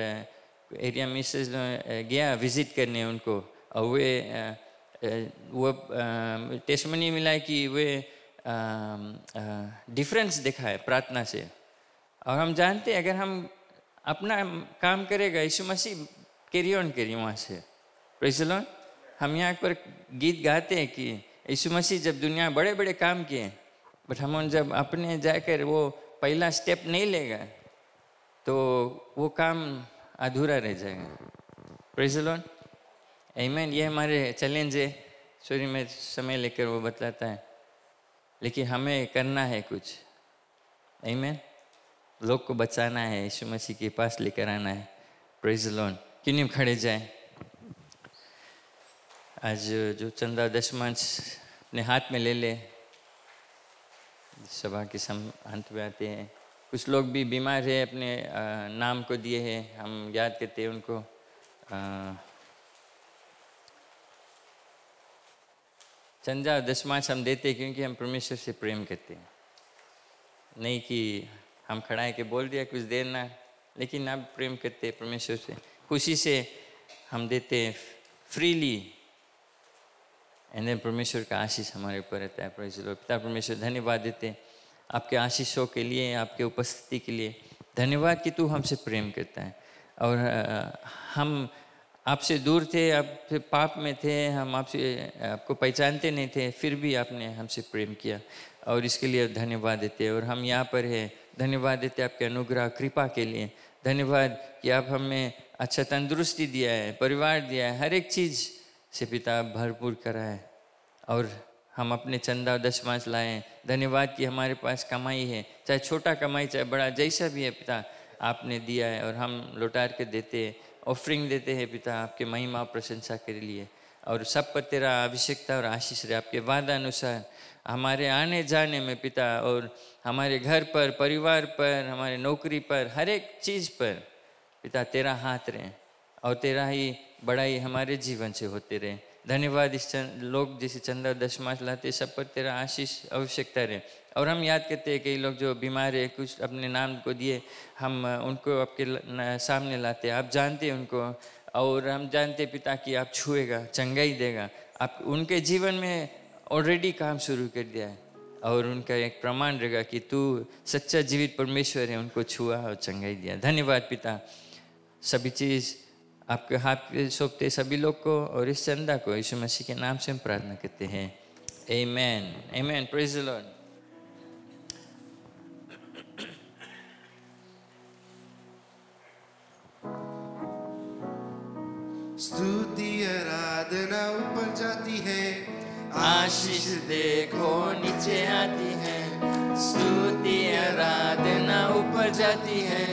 एरिया मिसेज गया विजिट करने उनको, और वो टेस्टमनी मिला कि वे डिफरेंस देखा है प्रार्थना से। और हम जानते हैं अगर हम अपना काम करेगा, यीशु मसीह कैरी ऑन करिए वहाँ से। Praise the Lord. हम यहाँ पर गीत गाते हैं कि यीशु मसीह जब दुनिया बड़े बड़े काम किए, बट हम जब अपने जाकर वो पहला स्टेप नहीं लेगा तो वो काम अधूरा रह जाएगा। Praise the Lord. आमीन। ये हमारे चैलेंज है। सॉरी मैं समय लेकर वो बतलाता है, लेकिन हमें करना है कुछ। आमीन। लोग को बचाना है, यीशु मसीह के पास लेकर आना है। Praise the Lord. क्यों नहीं खड़े जाए। आज जो चंदा दशमांश अपने हाथ में ले ले, सभा के अंत में आते हैं। कुछ लोग भी बीमार है, अपने नाम को दिए हैं, हम याद करते हैं उनको। चंदा दशमांश हम देते हैं क्योंकि हम परमेश्वर से प्रेम करते हैं, नहीं कि हम खड़ा है कि बोल दिया कुछ देर ना, लेकिन आप प्रेम करते हैं परमेश्वर से, खुशी से हम देते हैं फ्रीली। एंड देन परमेश्वर का आशीष हमारे ऊपर रहता है। Praise the Lord. पिता परमेश्वर धन्यवाद देते हैं आपके आशीषों के लिए, आपके उपस्थिति के लिए। धन्यवाद कि तू हमसे प्रेम करता है। और हम आपसे दूर थे, आपसे पाप में थे, हम आपको पहचानते नहीं थे, फिर भी आपने हमसे प्रेम किया और इसके लिए धन्यवाद देते हैं। और हम यहाँ पर हैं, धन्यवाद देते हैं आपके अनुग्रह कृपा के लिए। धन्यवाद कि आप हमें अच्छा तंदुरुस्ती दिया है, परिवार दिया है, हर एक चीज़ से पिता भरपूर करा है और हम अपने चंदा दशमांश लाए। धन्यवाद कि हमारे पास कमाई है, चाहे छोटा कमाई चाहे बड़ा, जैसा भी है पिता आपने दिया है और हम लौटार के देते हैं, ऑफरिंग देते हैं पिता आपके महिमा प्रशंसा के लिए। और सब पर तेरा आवश्यकता और आशीष रहे आपके वादा अनुसार हमारे आने जाने में पिता, और हमारे घर पर, परिवार पर, हमारे नौकरी पर, हर एक चीज़ पर पिता तेरा हाथ रहे और तेरा ही बड़ाई हमारे जीवन से होते रहे। धन्यवाद इस लोग जैसे चंदा दशमांश लाते सब पर तेरा आशीष आवश्यकता रहे। और हम याद करते हैं कई लोग जो बीमार है, कुछ अपने नाम को दिए, हम उनको आपके सामने लाते हैं। आप जानते हैं उनको और हम जानते हैं पिता कि आप छुएगा, चंगाई देगा। आप उनके जीवन में ऑलरेडी काम शुरू कर दिया है और उनका एक प्रमाण रहेगा कि तू सच्चा जीवित परमेश्वर है, उनको छुआ और चंगाई दिया। धन्यवाद पिता। सभी चीज़ आपके हाथ में सौंपते सभी लोग को और इस चंदा को यीशु मसीह के नाम से हम प्रार्थना करते हैं। आमीन। आमीन। Praise the Lord. स्तुति आराधना ऊपर जाती है, आशीष देखो नीचे आती है। स्तुति आराधना ऊपर जाती है,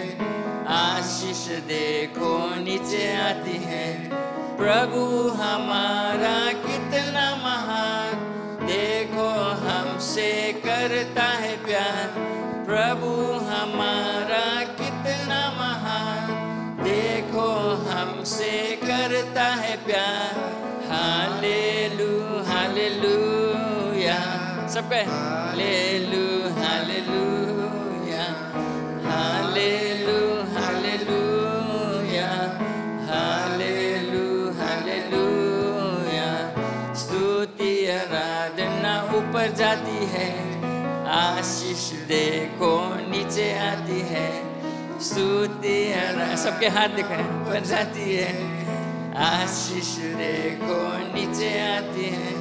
आशीष देखो नीचे आती है। प्रभु हमारा कितना महान, देखो हमसे करता है प्यार। प्रभु हमारा कितना महान, देखो हमसे करता है प्यार। हालेलुया हालेलुया, सब कहे hallelujah hallelujah hallelujah hallelujah hallelujah hallelujah. स्तुति आराधना ऊपर जाती है, आशीष देखो नीचे आती है। स्तुति आराधना सबके हाथ दिखाए ऊपर जाती है, आशीष देखो नीचे आती है।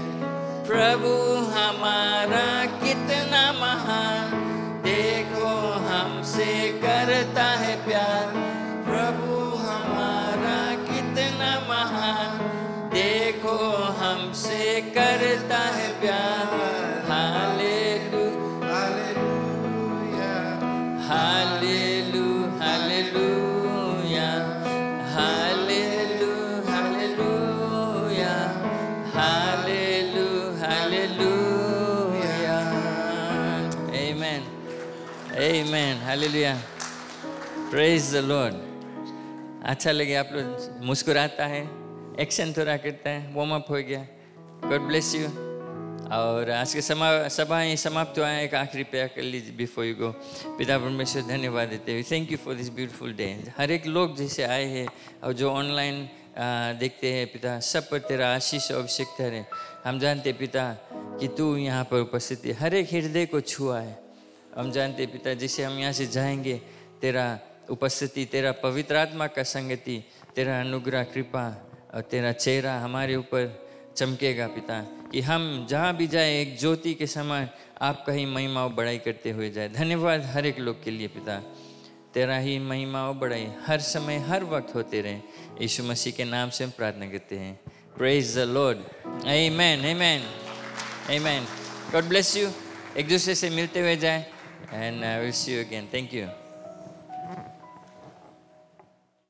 प्रभु हमारा कितना महान, देखो हमसे करता है प्यार। प्रभु हमारा कितना महान, देखो हमसे करता है प्यार। Hallelujah hallelujah hallelujah hallelujah hallelujah hallelujah hallelujah. Amen amen hallelujah. Praise the Lord. अच्छा लगे आप लोग मुस्कुराता है, एक्शन थोड़ा करता है, वार्म अप हो गया। God bless you. और आज के सभा ही समाप्त हुआ है। एक आखिरी प्रेयर कर लीजिए बिफोर यू गो। पिता परमेश्वर धन्यवाद देते हुए thank you for this beautiful day. हर एक लोग जैसे आए हैं और जो ऑनलाइन देखते हैं पिता, सब पर तेरा आशीष और आवश्यकता है। हम जानते पिता कि तू यहाँ पर उपस्थित है, हर एक हृदय को छुआ है। हम जानते हैं पिता, जिसे हम यहाँ से जाएंगे, तेरा उपस्थिति, तेरा पवित्र आत्मा का संगति, तेरा अनुग्रह, कृपा और तेरा चेहरा हमारे ऊपर चमकेगा पिता, कि हम जहाँ भी जाए एक ज्योति के समान आपका ही महिमा और बड़ाई करते हुए जाए। धन्यवाद हर एक लोग के लिए पिता, तेरा ही महिमा और बड़ाई हर समय हर वक्त होते रहे। यीशु मसीह के नाम से हम प्रार्थना करते हैं। Praise the Lord. आमीन, आमीन, आमीन। God bless you. एक दूसरे से मिलते हुए जाए, and I will see you again. Thank you.